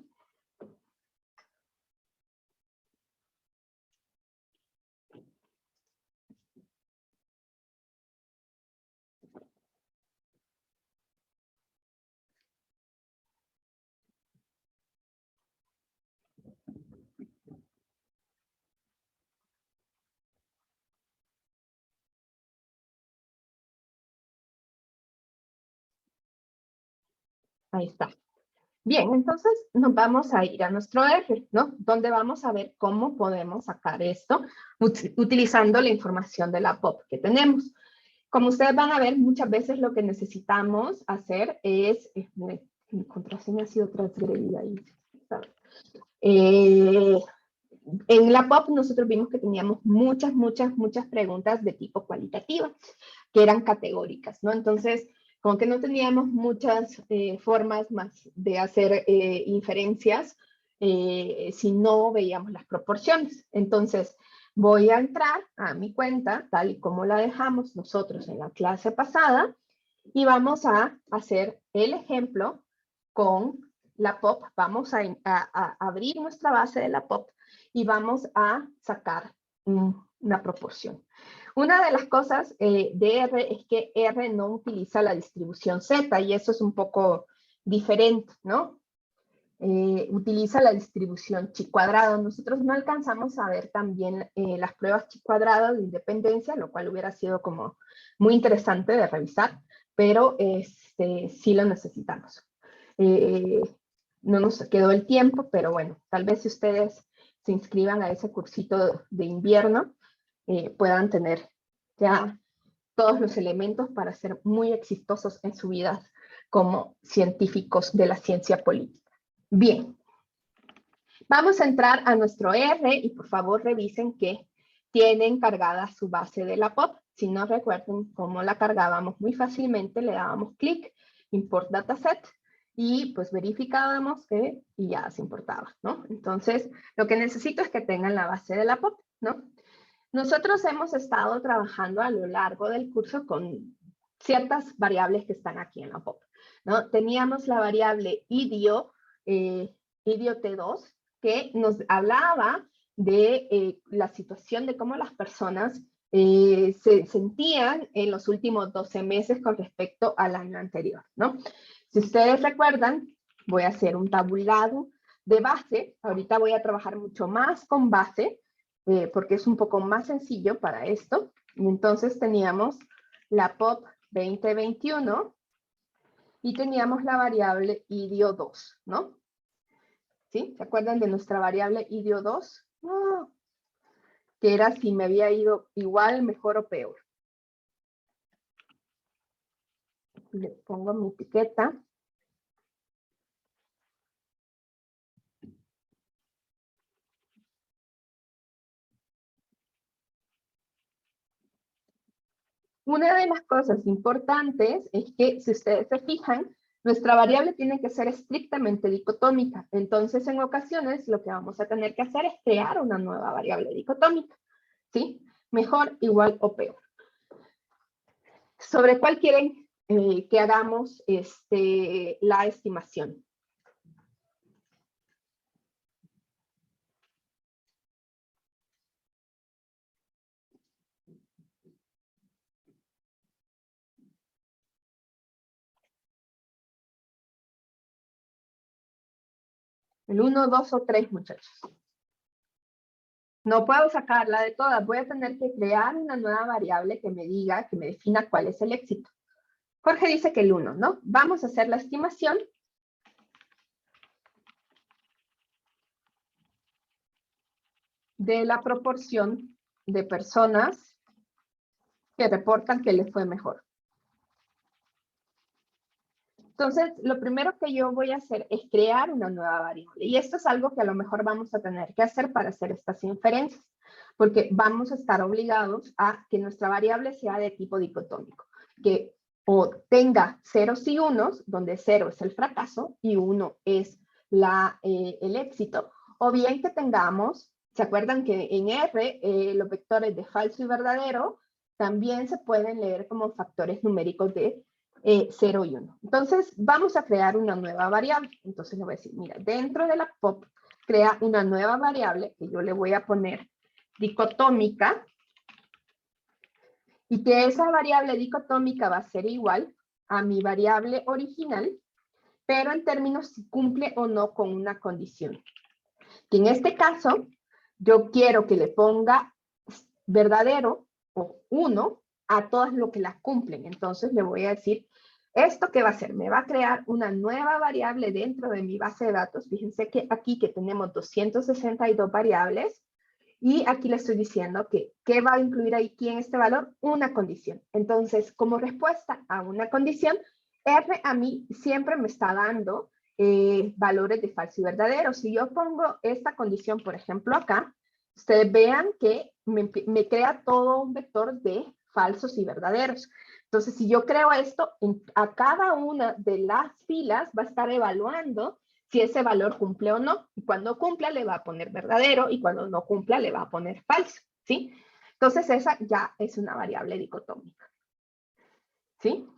Ahí está. Bien, entonces nos vamos a ir a nuestro R, ¿no? Donde vamos a ver cómo podemos sacar esto utilizando la información de la POP que tenemos. Como ustedes van a ver, muchas veces lo que necesitamos hacer es, mi contraseña ha sido transgredida ahí. En la POP nosotros vimos que teníamos muchas preguntas de tipo cualitativa, que eran categóricas, ¿no? Entonces, como que no teníamos muchas formas más de hacer inferencias si no veíamos las proporciones. Entonces, voy a entrar a mi cuenta, tal y como la dejamos nosotros en la clase pasada, Y vamos a hacer el ejemplo con la POP. Vamos a abrir nuestra base de la POP y vamos a sacar una proporción. Una de las cosas de R es que R no utiliza la distribución Z y eso es un poco diferente, ¿no? Utiliza la distribución chi cuadrado. Nosotros no alcanzamos a ver también las pruebas chi cuadrado de independencia, lo cual hubiera sido como muy interesante de revisar, pero sí lo necesitamos. No nos quedó el tiempo, pero bueno, tal vez si ustedes se inscriban a ese cursito de invierno, puedan tener ya todos los elementos para ser muy exitosos en su vida como científicos de la ciencia política. Bien, vamos a entrar a nuestro R y por favor revisen que tienen cargada su base de la POP. Si no recuerden cómo la cargábamos muy fácilmente, le dábamos clic, import dataset, y pues verificábamos que y ya se importaba, ¿no? Entonces, lo que necesito es que tengan la base de la POP, ¿no? Nosotros hemos estado trabajando a lo largo del curso con ciertas variables que están aquí en la POP, ¿no? Teníamos la variable idio, idio T2, que nos hablaba de la situación de cómo las personas se sentían en los últimos 12 meses con respecto al año anterior, ¿no? Si ustedes recuerdan, voy a hacer un tabulado de base. Ahorita voy a trabajar mucho más con base, porque es un poco más sencillo para esto. Y entonces teníamos la POP 2021 y teníamos la variable idio2, ¿no? ¿Sí? ¿Se acuerdan de nuestra variable idio2? Oh, que era si me había ido igual, mejor o peor. Le pongo mi etiqueta. Una de las cosas importantes es que, si ustedes se fijan, nuestra variable tiene que ser estrictamente dicotómica. Entonces, en ocasiones, lo que vamos a tener que hacer es crear una nueva variable dicotómica, ¿sí? Mejor, igual o peor. ¿Sobre cuál quieren que hagamos la estimación? ¿El 1, 2 o 3, muchachos? No puedo sacarla de todas. Voy a tener que crear una nueva variable que me diga, que me defina cuál es el éxito. Jorge dice que el 1, ¿no? Vamos a hacer la estimación. De la proporción de personas que reportan que les fue mejor. Entonces, lo primero que yo voy a hacer es crear una nueva variable. Y esto es algo que a lo mejor vamos a tener que hacer para hacer estas inferencias, porque vamos a estar obligados a que nuestra variable sea de tipo dicotómico, que o tenga ceros y unos, donde 0 es el fracaso y 1 es el éxito, o bien que tengamos, ¿se acuerdan que en R los vectores de falso y verdadero también se pueden leer como factores numéricos de 0 y 1. Entonces, vamos a crear una nueva variable. Entonces, le voy a decir, mira, dentro de la POP, crea una nueva variable que yo le voy a poner dicotómica, y que esa variable dicotómica va a ser igual a mi variable original, pero en términos si cumple o no con una condición. Que en este caso, yo quiero que le ponga verdadero o 1 a todas lo que las cumplen. Entonces le voy a decir, ¿esto qué va a hacer? Me va a crear una nueva variable dentro de mi base de datos. Fíjense que aquí que tenemos 262 variables, y aquí le estoy diciendo que ¿qué va a incluir aquí en este valor? Una condición. Entonces, como respuesta a una condición, R a mí siempre me está dando valores de falso y verdadero. Si yo pongo esta condición, por ejemplo, acá, ustedes vean que me crea todo un vector de falsos y verdaderos. Entonces, si yo creo esto, a cada una de las filas va a estar evaluando si ese valor cumple o no. Y cuando cumpla le va a poner verdadero y cuando no cumpla le va a poner falso, ¿sí? Entonces esa ya es una variable dicotómica, ¿sí?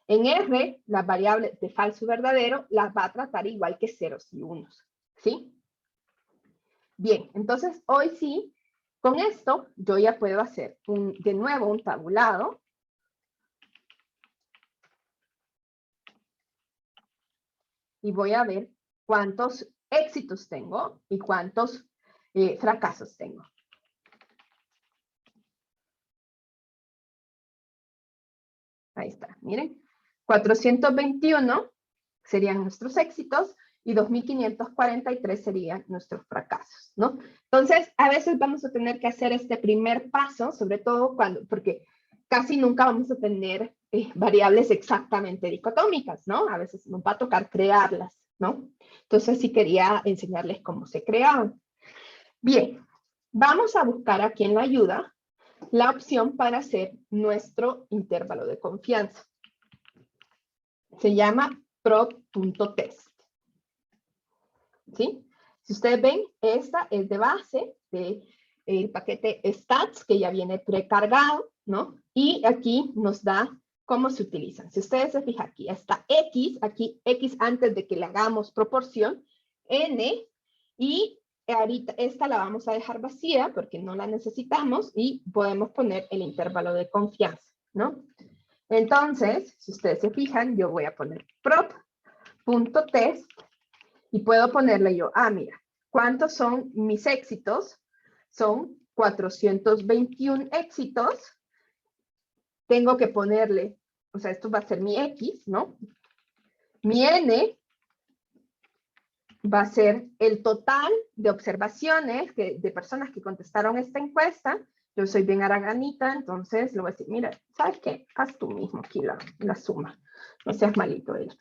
En R, las variables de falso y verdadero las va a tratar igual que ceros y unos, ¿sí? Bien, entonces hoy sí, con esto yo ya puedo hacer de nuevo un tabulado. Y voy a ver cuántos éxitos tengo y cuántos fracasos tengo. Ahí está, miren. 421 serían nuestros éxitos y 2543 serían nuestros fracasos, ¿no? Entonces, a veces vamos a tener que hacer este primer paso, sobre todo porque casi nunca vamos a tener variables exactamente dicotómicas, ¿no? A veces nos va a tocar crearlas, ¿no? Entonces, sí quería enseñarles cómo se creaban. Bien, vamos a buscar aquí en la ayuda la opción para hacer nuestro intervalo de confianza. Se llama prop.test. ¿Sí? Si ustedes ven, esta es de base del paquete stats, que ya viene precargado, ¿no? Y aquí nos da cómo se utilizan. Si ustedes se fijan aquí, está X, aquí X antes de que le hagamos proporción, N, y ahorita esta la vamos a dejar vacía porque no la necesitamos y podemos poner el intervalo de confianza, ¿no? Entonces, si ustedes se fijan, yo voy a poner prop.test y puedo ponerle yo, mira, ¿cuántos son mis éxitos? Son 421 éxitos. Tengo que ponerle, o sea, esto va a ser mi X, ¿no? Mi N va a ser el total de observaciones de personas que contestaron esta encuesta. Yo soy bien haraganita, entonces le voy a decir, mira, ¿sabes qué? Haz tú mismo aquí la suma. No seas malito él.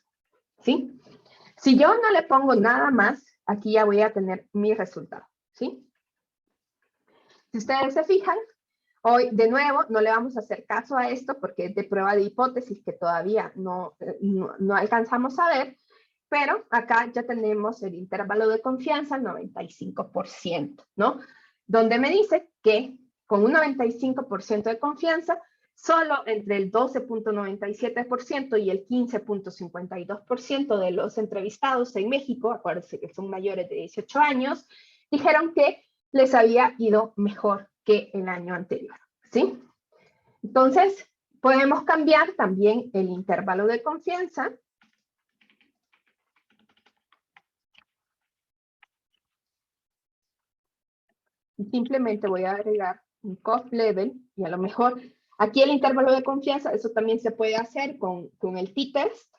¿Sí? Si yo no le pongo nada más, aquí ya voy a tener mi resultado. ¿Sí? Si ustedes se fijan, hoy de nuevo no le vamos a hacer caso a esto porque es de prueba de hipótesis que todavía no alcanzamos a ver, pero acá ya tenemos el intervalo de confianza 95%, ¿no? Donde me dice que con un 95% de confianza, solo entre el 12.97% y el 15.52% de los entrevistados en México, acuérdense que son mayores de 18 años, dijeron que les había ido mejor que el año anterior, ¿sí? Entonces, podemos cambiar también el intervalo de confianza. Y simplemente voy a agregar un cost level y a lo mejor aquí el intervalo de confianza, eso también se puede hacer con el t-test,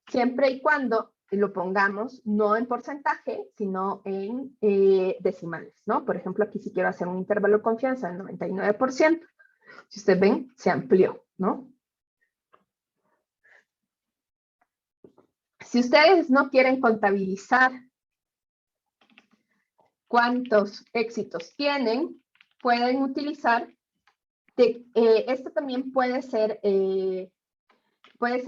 siempre y cuando lo pongamos no en porcentaje, sino en decimales, ¿no? Por ejemplo, aquí si quiero hacer un intervalo de confianza del 99%, si ustedes ven, se amplió, ¿no? Si ustedes no quieren contabilizar cuántos éxitos tienen, pueden utilizar, esto también puede ser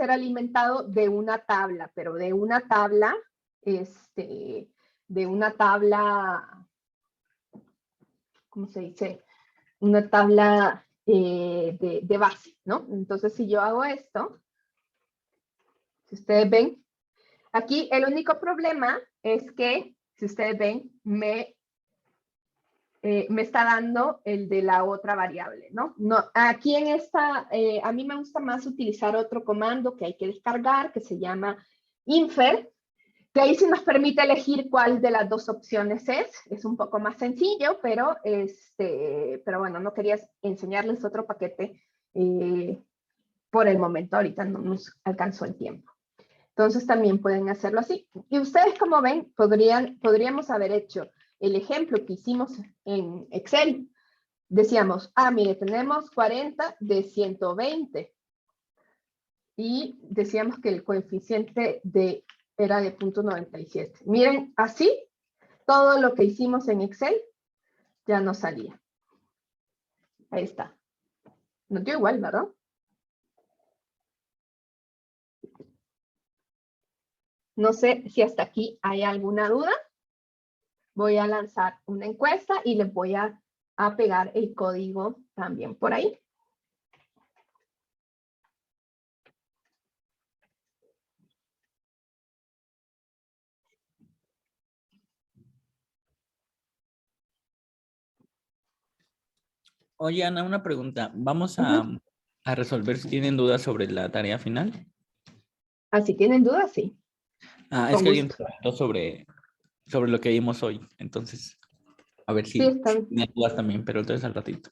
alimentado de una tabla, pero de una tabla, ¿cómo se dice? Una tabla de base, ¿no? Entonces, si yo hago esto, si ustedes ven, aquí el único problema es que, si ustedes ven, me está dando el de la otra variable, ¿no? Aquí en esta, a mí me gusta más utilizar otro comando que hay que descargar, que se llama infer, que ahí sí nos permite elegir cuál de las dos opciones es un poco más sencillo, pero bueno, no quería enseñarles otro paquete por el momento, ahorita no nos alcanzó el tiempo. Entonces también pueden hacerlo así. Y ustedes, como ven, podríamos haber hecho el ejemplo que hicimos en Excel. Decíamos, mire, tenemos 40 de 120. Y decíamos que el coeficiente era de 0.97. Miren, así, todo lo que hicimos en Excel ya nos salía. Ahí está. Nos dio igual, ¿verdad? No sé si hasta aquí hay alguna duda. Voy a lanzar una encuesta y les voy a pegar el código también por ahí. Oye, Ana, una pregunta. Vamos Ujú. a resolver si tienen dudas sobre la tarea final. Ah, si tienen dudas, sí, Es con que alguien gusto. preguntó sobre lo que vimos hoy. Entonces, a ver Sí, si está bien. tienen dudas también, pero entonces al ratito.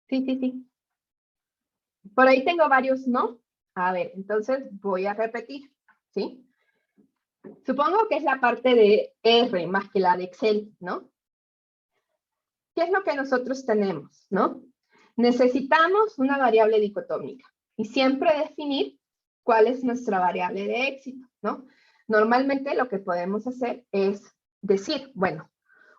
Sí, sí, sí. Por ahí tengo varios no. A ver, entonces voy a repetir, ¿sí? Supongo que es la parte de R más que la de Excel, ¿no? ¿Qué es lo que nosotros tenemos, no? Necesitamos una variable dicotómica y siempre definir cuál es nuestra variable de éxito, ¿no? Normalmente lo que podemos hacer es decir, bueno,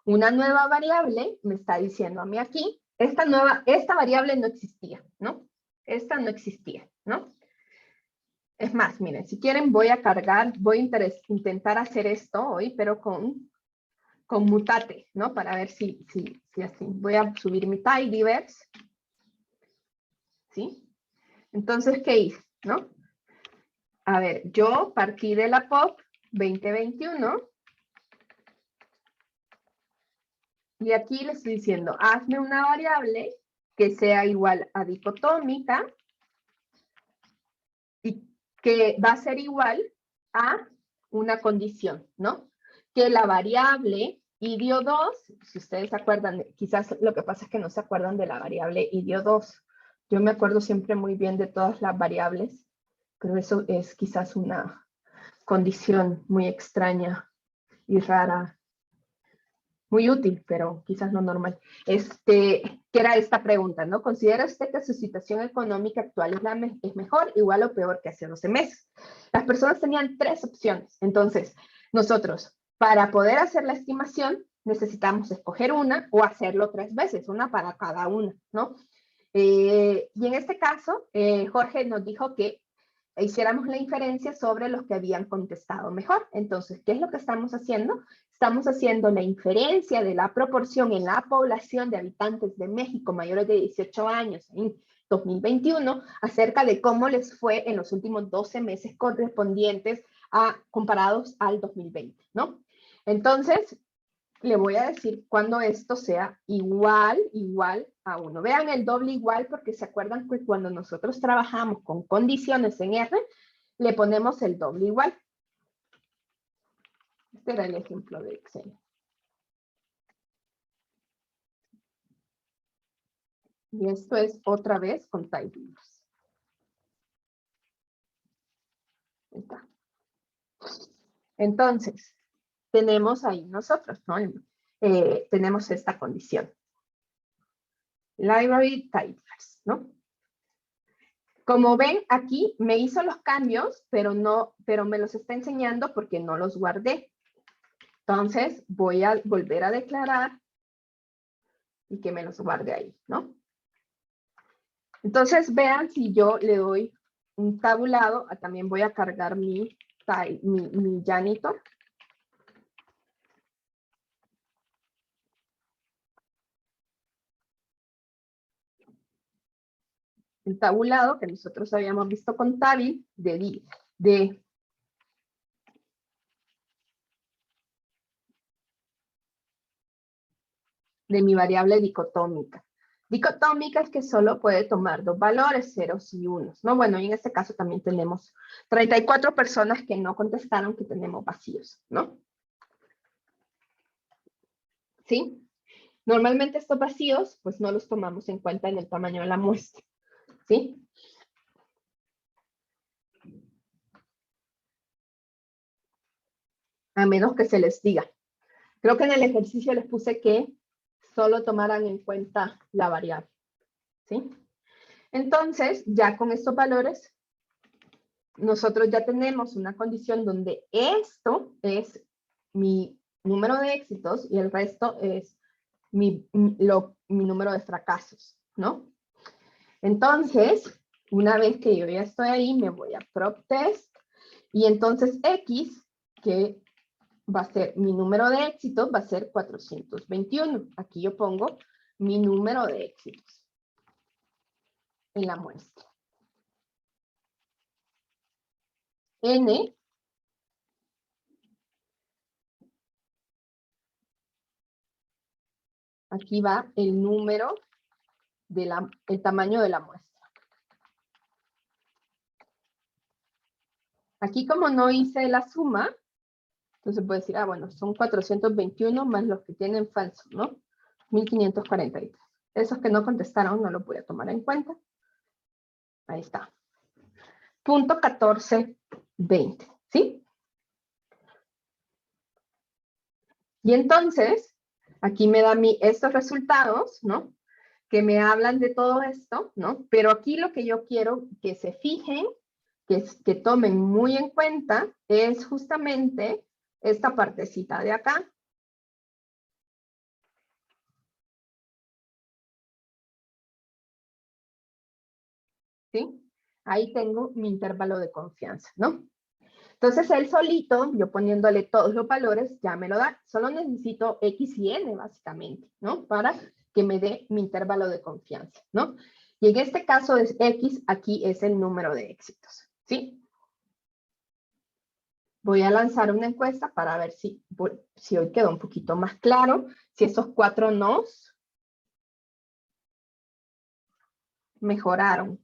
una nueva variable me está diciendo a mí aquí, esta variable no existía, ¿no? Esta no existía, ¿no? Es más, miren, si quieren voy a cargar, voy a intentar hacer esto hoy, pero con mutate, ¿no? Para ver si así. Voy a subir mi tidyverse, ¿sí? Entonces, ¿qué hice, no? A ver, yo partí de la POP 2021 y aquí le estoy diciendo, hazme una variable que sea igual a dicotómica y que va a ser igual a una condición, ¿no? Que la variable idio2, si ustedes se acuerdan, quizás lo que pasa es que no se acuerdan de la variable idio2. Yo me acuerdo siempre muy bien de todas las variables, pero eso es quizás una condición muy extraña y rara, muy útil, pero quizás no normal. Que era esta pregunta, ¿no? ¿Considera usted que su situación económica actual es mejor, igual o peor que hace 12 meses? Las personas tenían 3 opciones. Entonces, nosotros, para poder hacer la estimación, necesitamos escoger una o hacerlo 3 veces, una para cada una, ¿no? Y en este caso, Jorge nos dijo que hiciéramos la inferencia sobre los que habían contestado mejor. Entonces, ¿qué es lo que estamos haciendo? Estamos haciendo la inferencia de la proporción en la población de habitantes de México mayores de 18 años en 2021 acerca de cómo les fue en los últimos 12 meses correspondientes comparados al 2020, ¿no? Entonces, le voy a decir cuando esto sea igual a 1. Vean el doble igual porque se acuerdan que cuando nosotros trabajamos con condiciones en R, le ponemos el doble igual. Este era el ejemplo de Excel. Y esto es otra vez con tidyverse. Entonces, tenemos ahí nosotros, ¿no? Tenemos esta condición. Library tidyverse, ¿no? Como ven, aquí me hizo los cambios, pero me los está enseñando porque no los guardé. Entonces, voy a volver a declarar y que me los guarde ahí, ¿no? Entonces, vean si yo le doy un tabulado, también voy a cargar mi janitor. El tabulado que nosotros habíamos visto con Tabi de mi variable dicotómica. Dicotómica es que solo puede tomar 2 valores, ceros y unos, ¿no? Bueno, y en este caso también tenemos 34 personas que no contestaron, que tenemos vacíos, ¿no? ¿Sí? Normalmente estos vacíos, pues no los tomamos en cuenta en el tamaño de la muestra, ¿sí? A menos que se les diga. Creo que en el ejercicio les puse que solo tomaran en cuenta la variable, ¿sí? Entonces, ya con estos valores, nosotros ya tenemos una condición donde esto es mi número de éxitos y el resto es mi número de fracasos, ¿no? Entonces, una vez que yo ya estoy ahí, me voy a prop test y entonces X, que va a ser mi número de éxitos, va a ser 421. Aquí yo pongo mi número de éxitos en la muestra. N, aquí va el número el tamaño de la muestra. Aquí como no hice la suma, entonces puedo decir, bueno, son 421 más los que tienen falso, ¿no? 1543. Esos que no contestaron no los voy a tomar en cuenta. Ahí está. Punto 1420, ¿sí? Y entonces, aquí me da estos resultados, ¿no? Que me hablan de todo esto, ¿no? Pero aquí lo que yo quiero que se fijen, que tomen muy en cuenta, es justamente esta partecita de acá. ¿Sí? Ahí tengo mi intervalo de confianza, ¿no? Entonces él solito, yo poniéndole todos los valores, ya me lo da. Solo necesito X y N, básicamente, ¿no? Para que me dé mi intervalo de confianza, ¿no? Y en este caso es X, aquí es el número de éxitos, ¿sí? Voy a lanzar una encuesta para ver si hoy quedó un poquito más claro, si esos 4 nos mejoraron.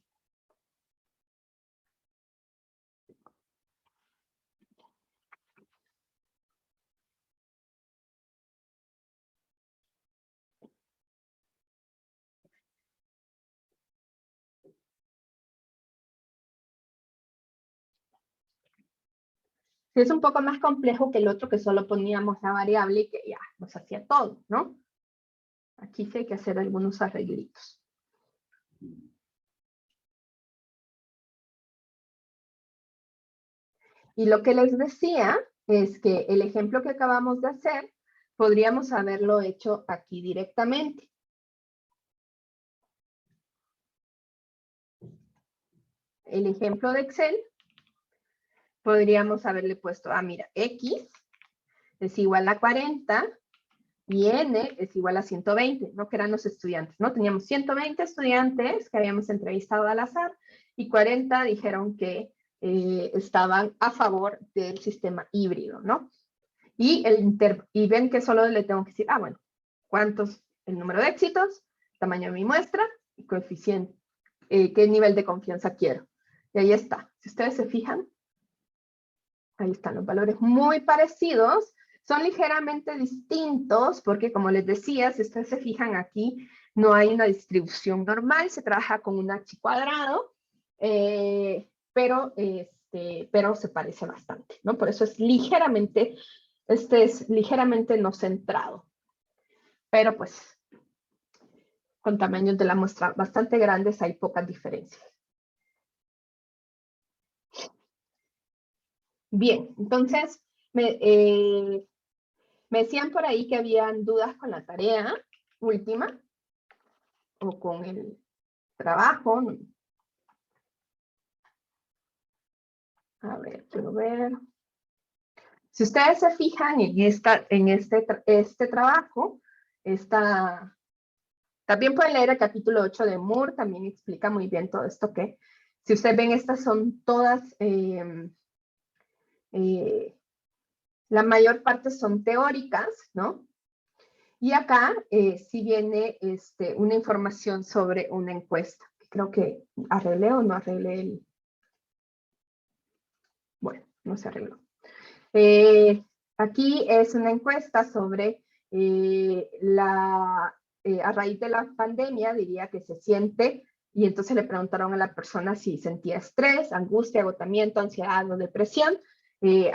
Si es un poco más complejo que el otro que solo poníamos la variable y que ya nos hacía todo, ¿no? Aquí sí hay que hacer algunos arreglitos. Y lo que les decía es que el ejemplo que acabamos de hacer, podríamos haberlo hecho aquí directamente. El ejemplo de Excel, podríamos haberle puesto, mira, X es igual a 40 y N es igual a 120, ¿no? Que eran los estudiantes, ¿no? Teníamos 120 estudiantes que habíamos entrevistado al azar y 40 dijeron que estaban a favor del sistema híbrido, ¿no? Y ven que solo le tengo que decir, bueno, ¿cuántos? El número de éxitos, tamaño de mi muestra y coeficiente, qué nivel de confianza quiero. Y ahí está. Si ustedes se fijan, ahí están los valores muy parecidos, son ligeramente distintos porque, como les decía, si ustedes se fijan aquí, no hay una distribución normal, se trabaja con un H cuadrado, pero se parece bastante, ¿no? Por eso es ligeramente no centrado. Pero pues, con tamaños de la muestra bastante grandes hay pocas diferencias. Bien, entonces, me decían por ahí que habían dudas con la tarea última o con el trabajo. A ver, quiero ver. Si ustedes se fijan en este trabajo, también pueden leer el capítulo 8 de Moore, también explica muy bien todo esto que, si ustedes ven, estas son todas, la mayor parte son teóricas, ¿no? Y acá sí viene una información sobre una encuesta. Creo que arreglé o no arreglé el... Bueno, no se arregló. Aquí es una encuesta sobre a raíz de la pandemia, diría que se siente, y entonces le preguntaron a la persona si sentía estrés, angustia, agotamiento, ansiedad o depresión.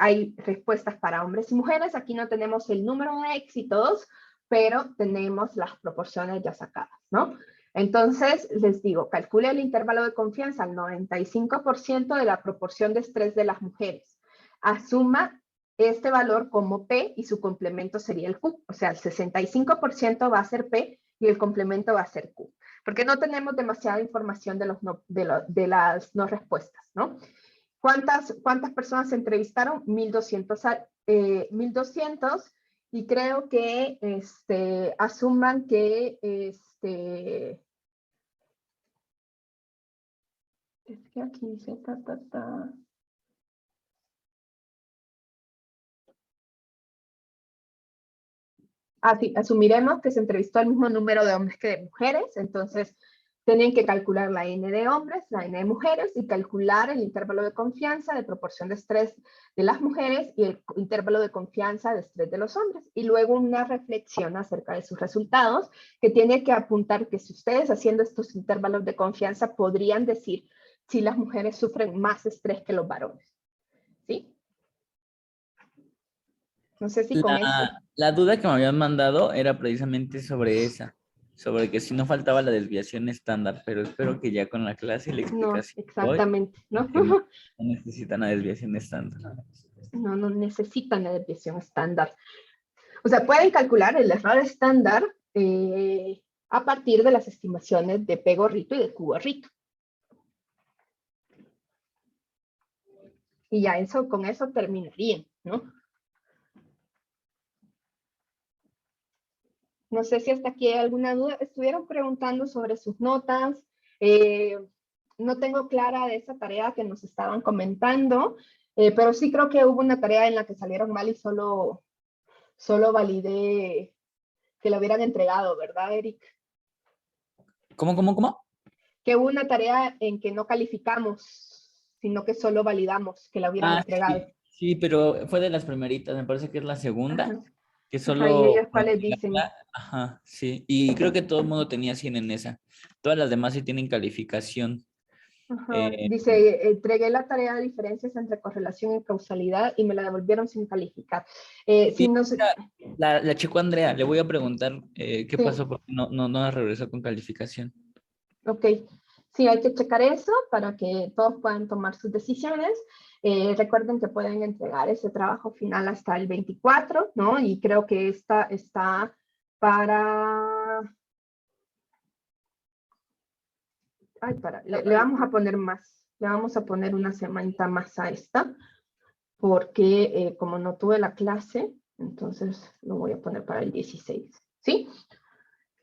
Hay respuestas para hombres y mujeres. Aquí no tenemos el número de éxitos, pero tenemos las proporciones ya sacadas, ¿no? Entonces, les digo, calcule el intervalo de confianza al 95% de la proporción de estrés de las mujeres. Asuma este valor como P y su complemento sería el Q. O sea, el 65% va a ser P y el complemento va a ser Q. Porque no tenemos demasiada información de las no respuestas, ¿no? ¿Cuántas personas se entrevistaron? 1,200, 1,200, y creo que asuman que es que aquí dice sí, asumiremos que se entrevistó el mismo número de hombres que de mujeres, entonces Tenían que calcular la N de hombres, la N de mujeres y calcular el intervalo de confianza de proporción de estrés de las mujeres y el intervalo de confianza de estrés de los hombres. Y luego una reflexión acerca de sus resultados que tiene que apuntar que si ustedes haciendo estos intervalos de confianza podrían decir si las mujeres sufren más estrés que los varones. ¿Sí? No sé si con eso. La duda que me habían mandado era precisamente sobre esa, sobre que si no faltaba la desviación estándar, pero espero que ya con la clase y la No, explicación hoy, exactamente, ¿no? que no necesitan la desviación estándar. No, no necesitan la desviación estándar. O sea, pueden calcular el error estándar a partir de las estimaciones de P gorrito y de Q gorrito. Y ya eso, con eso terminarían, ¿no? No sé si hasta aquí hay alguna duda. Estuvieron preguntando sobre sus notas. No tengo clara de esa tarea que nos estaban comentando, pero sí creo que hubo una tarea en la que salieron mal y solo validé que la hubieran entregado, ¿verdad, Eric? ¿Cómo? Que hubo una tarea en que no calificamos, sino que solo validamos que la hubieran entregado. Sí, pero fue de las primeritas, me parece que es la segunda, Ajá. que Ajá, y solo... ellos cuáles dicen. Ajá, sí, y creo que todo el mundo tenía 100 en esa. Todas las demás sí tienen calificación. Ajá. Dice, entregué la tarea de diferencias entre correlación y causalidad y me la devolvieron sin calificar. Sí, Si no sé, la chico Andrea, le voy a preguntar qué sí, pasó porque no regresó con calificación. ok. Sí, hay que checar eso para que todos puedan tomar sus decisiones. Recuerden que pueden entregar ese trabajo final hasta el 24, ¿no? Y creo que esta está para... Ay, le vamos a poner más. Le vamos a poner una semanita más a esta, porque como no tuve la clase, entonces lo voy a poner para el 16, ¿sí?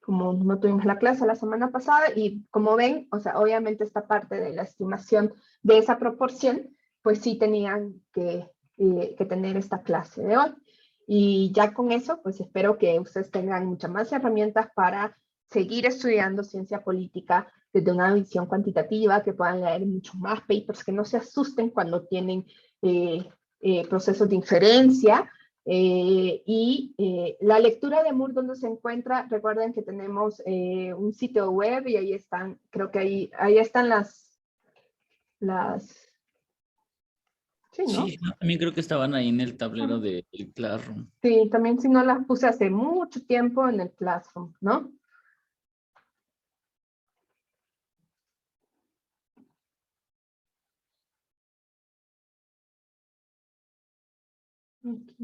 Como no tuvimos la clase la semana pasada y como ven, o sea, obviamente esta parte de la estimación de esa proporción, pues sí tenían que tener esta clase de hoy. Y ya con eso, pues espero que ustedes tengan muchas más herramientas para seguir estudiando ciencia política desde una visión cuantitativa, que puedan leer mucho más papers, que no se asusten cuando tienen procesos de inferencia, la lectura de Moore, donde se encuentra, recuerden que tenemos un sitio web y ahí están, creo que ahí están sí, ¿no? Sí, yo también creo que estaban ahí en el tablero del Classroom. Sí, también si no las puse hace mucho tiempo en el Classroom, ¿no? Aquí,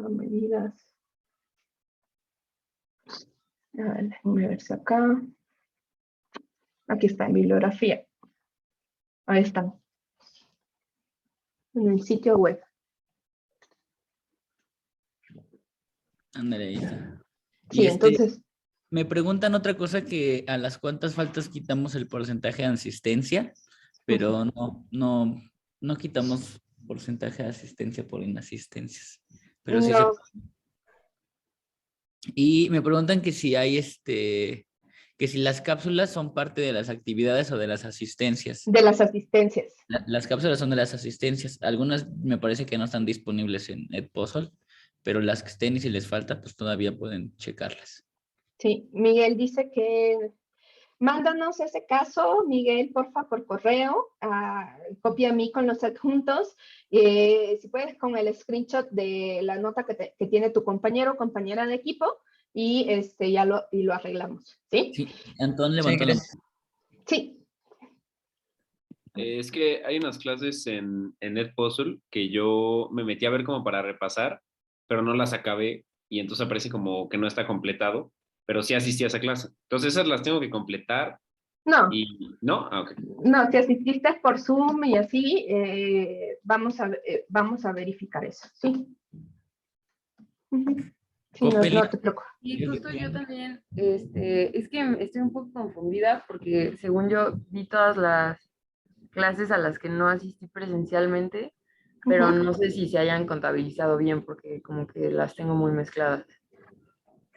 medidas. A ver, déjenme ver si acá. Aquí está en bibliografía. Ahí están. En el sitio web. Ándale, ahí está. Sí, Y entonces. me preguntan otra cosa que a las cuantas faltas quitamos el porcentaje de asistencia, pero no quitamos porcentaje de asistencia por inasistencias. Pero sí se... No, Y me preguntan que si hay que si las cápsulas son parte de las actividades o de las asistencias. de las asistencias. Las cápsulas son de las asistencias. Algunas me parece que no están disponibles en Edpuzzle, pero las que estén y si les falta, pues todavía pueden checarlas. Sí, Miguel dice que mándanos ese caso, Miguel, porfa, por correo, copia a mí con los adjuntos, si puedes con el screenshot de la nota que tiene tu compañero o compañera de equipo, y lo arreglamos, ¿sí? Sí, Antón levantó la mano. Sí. Es que hay unas clases en Edpuzzle que yo me metí a ver como para repasar, pero no las acabé y entonces aparece como que no está completado, pero sí asistí a esa clase. Entonces esas las tengo que completar No, y... ¿No? Ah, ok. no, si asististe por Zoom y así, vamos a verificar eso, ¿sí? Sí, no te preocupes. Y justo yo también, es que estoy un poco confundida porque según yo vi todas las clases a las que no asistí presencialmente, pero no sé si se hayan contabilizado bien porque como que las tengo muy mezcladas.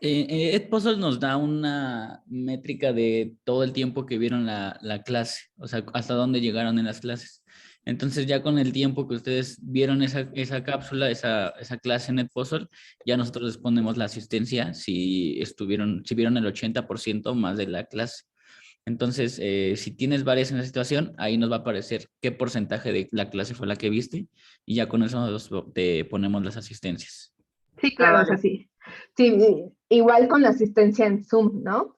Edpuzzle nos da una métrica de todo el tiempo que vieron la clase, o sea, hasta dónde llegaron en las clases. Entonces ya con el tiempo que ustedes vieron esa cápsula, esa clase en Edpuzzle, ya nosotros les ponemos la asistencia si vieron el 80% más de la clase. Entonces, si tienes varias en la situación, ahí nos va a aparecer qué porcentaje de la clase fue la que viste y ya con eso te ponemos las asistencias. Sí, claro, o sea, Vale. sí. Sí, igual con la asistencia en Zoom, ¿no?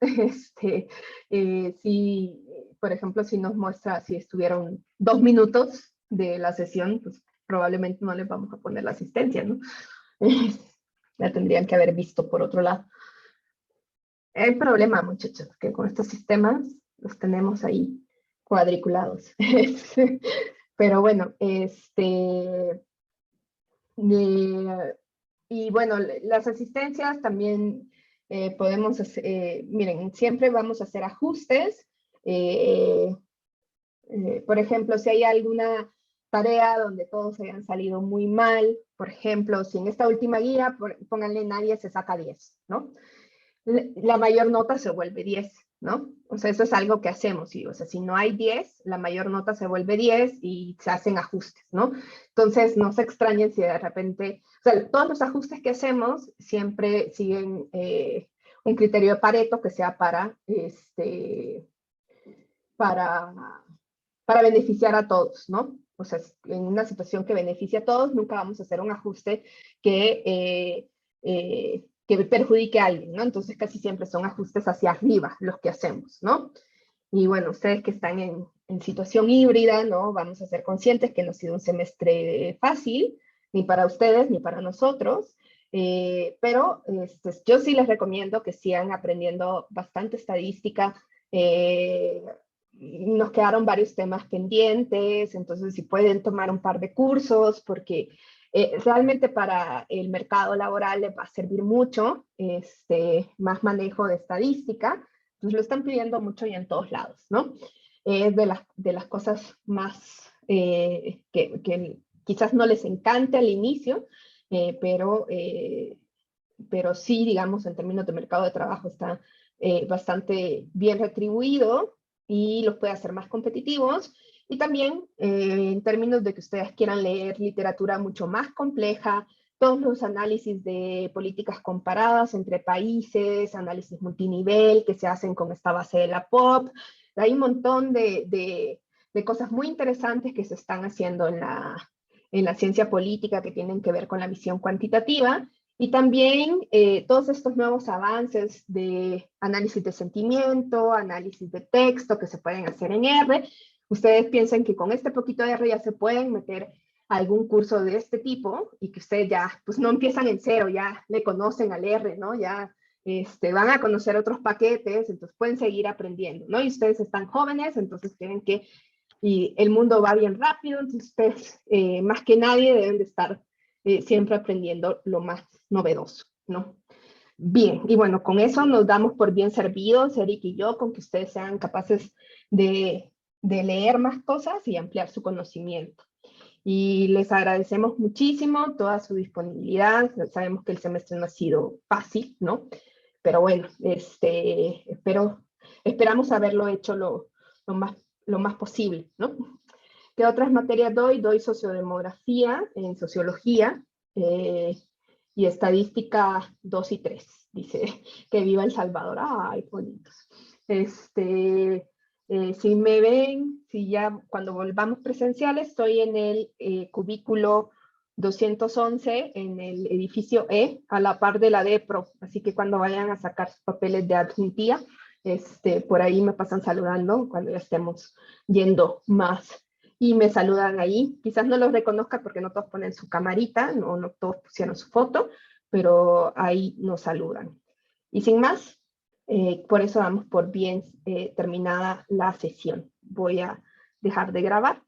Si, por ejemplo, si nos muestra si estuvieron 2 minutos de la sesión, pues probablemente no les vamos a poner la asistencia, ¿no? La tendrían que haber visto por otro lado. El problema, muchachos, que con estos sistemas los tenemos ahí cuadriculados. Pero bueno, y bueno, las asistencias también podemos hacer, miren, siempre vamos a hacer ajustes. Por ejemplo, si hay alguna tarea donde todos hayan salido muy mal, por ejemplo, si en esta última guía, pónganle nadie se saca 10, ¿no? La mayor nota se vuelve 10, ¿no? O sea, eso es algo que hacemos, ¿sí? O sea, si no hay 10, la mayor nota se vuelve 10 y se hacen ajustes, ¿no? Entonces, no se extrañen si de repente, o sea, todos los ajustes que hacemos siempre siguen un criterio de Pareto que sea para beneficiar a todos, ¿no? O sea, en una situación que beneficia a todos, nunca vamos a hacer un ajuste que perjudique a alguien, ¿no? Entonces casi siempre son ajustes hacia arriba los que hacemos, ¿no? Y bueno, ustedes que están en situación híbrida, ¿no? Vamos a ser conscientes que no ha sido un semestre fácil, ni para ustedes ni para nosotros, pero yo sí les recomiendo que sigan aprendiendo bastante estadística. Nos quedaron varios temas pendientes, entonces si pueden tomar un par de cursos, porque realmente para el mercado laboral les va a servir mucho más manejo de estadística, pues lo están pidiendo mucho y en todos lados, ¿no? Es de las cosas más que quizás no les encante al inicio, pero sí, digamos, en términos de mercado de trabajo está bastante bien retribuido y los puede hacer más competitivos. Y también en términos de que ustedes quieran leer literatura mucho más compleja, todos los análisis de políticas comparadas entre países, análisis multinivel que se hacen con esta base de la POP. Hay un montón de cosas muy interesantes que se están haciendo en la ciencia política que tienen que ver con la visión cuantitativa. Y también todos estos nuevos avances de análisis de sentimiento, análisis de texto que se pueden hacer en R. Ustedes piensan que con este poquito de R ya se pueden meter a algún curso de este tipo y que ustedes ya pues no empiezan en cero, ya le conocen al R, ¿no? Ya van a conocer otros paquetes, entonces pueden seguir aprendiendo, ¿no? Y ustedes están jóvenes, entonces tienen que, y el mundo va bien rápido, entonces ustedes más que nadie deben de estar siempre aprendiendo lo más novedoso, ¿no? Bien, y bueno, con eso nos damos por bien servidos, Eric y yo, con que ustedes sean capaces de leer más cosas y ampliar su conocimiento. Y les agradecemos muchísimo toda su disponibilidad. Sabemos que el semestre no ha sido fácil, ¿no? Pero bueno, esperamos haberlo hecho lo más posible, ¿no? ¿Qué otras materias doy? Doy sociodemografía en sociología y estadística 2 y 3. Dice que viva El Salvador. ¡Ay, bonitos! Si me ven, si ya cuando volvamos presenciales, estoy en el cubículo 211 en el edificio E, a la par de la DEPRO. Así que cuando vayan a sacar sus papeles de adjuntía, por ahí me pasan saludando cuando ya estemos yendo más y me saludan ahí. Quizás no los reconozca porque no todos ponen su camarita, no todos pusieron su foto, pero ahí nos saludan. Y sin más, por eso damos por bien terminada la sesión. Voy a dejar de grabar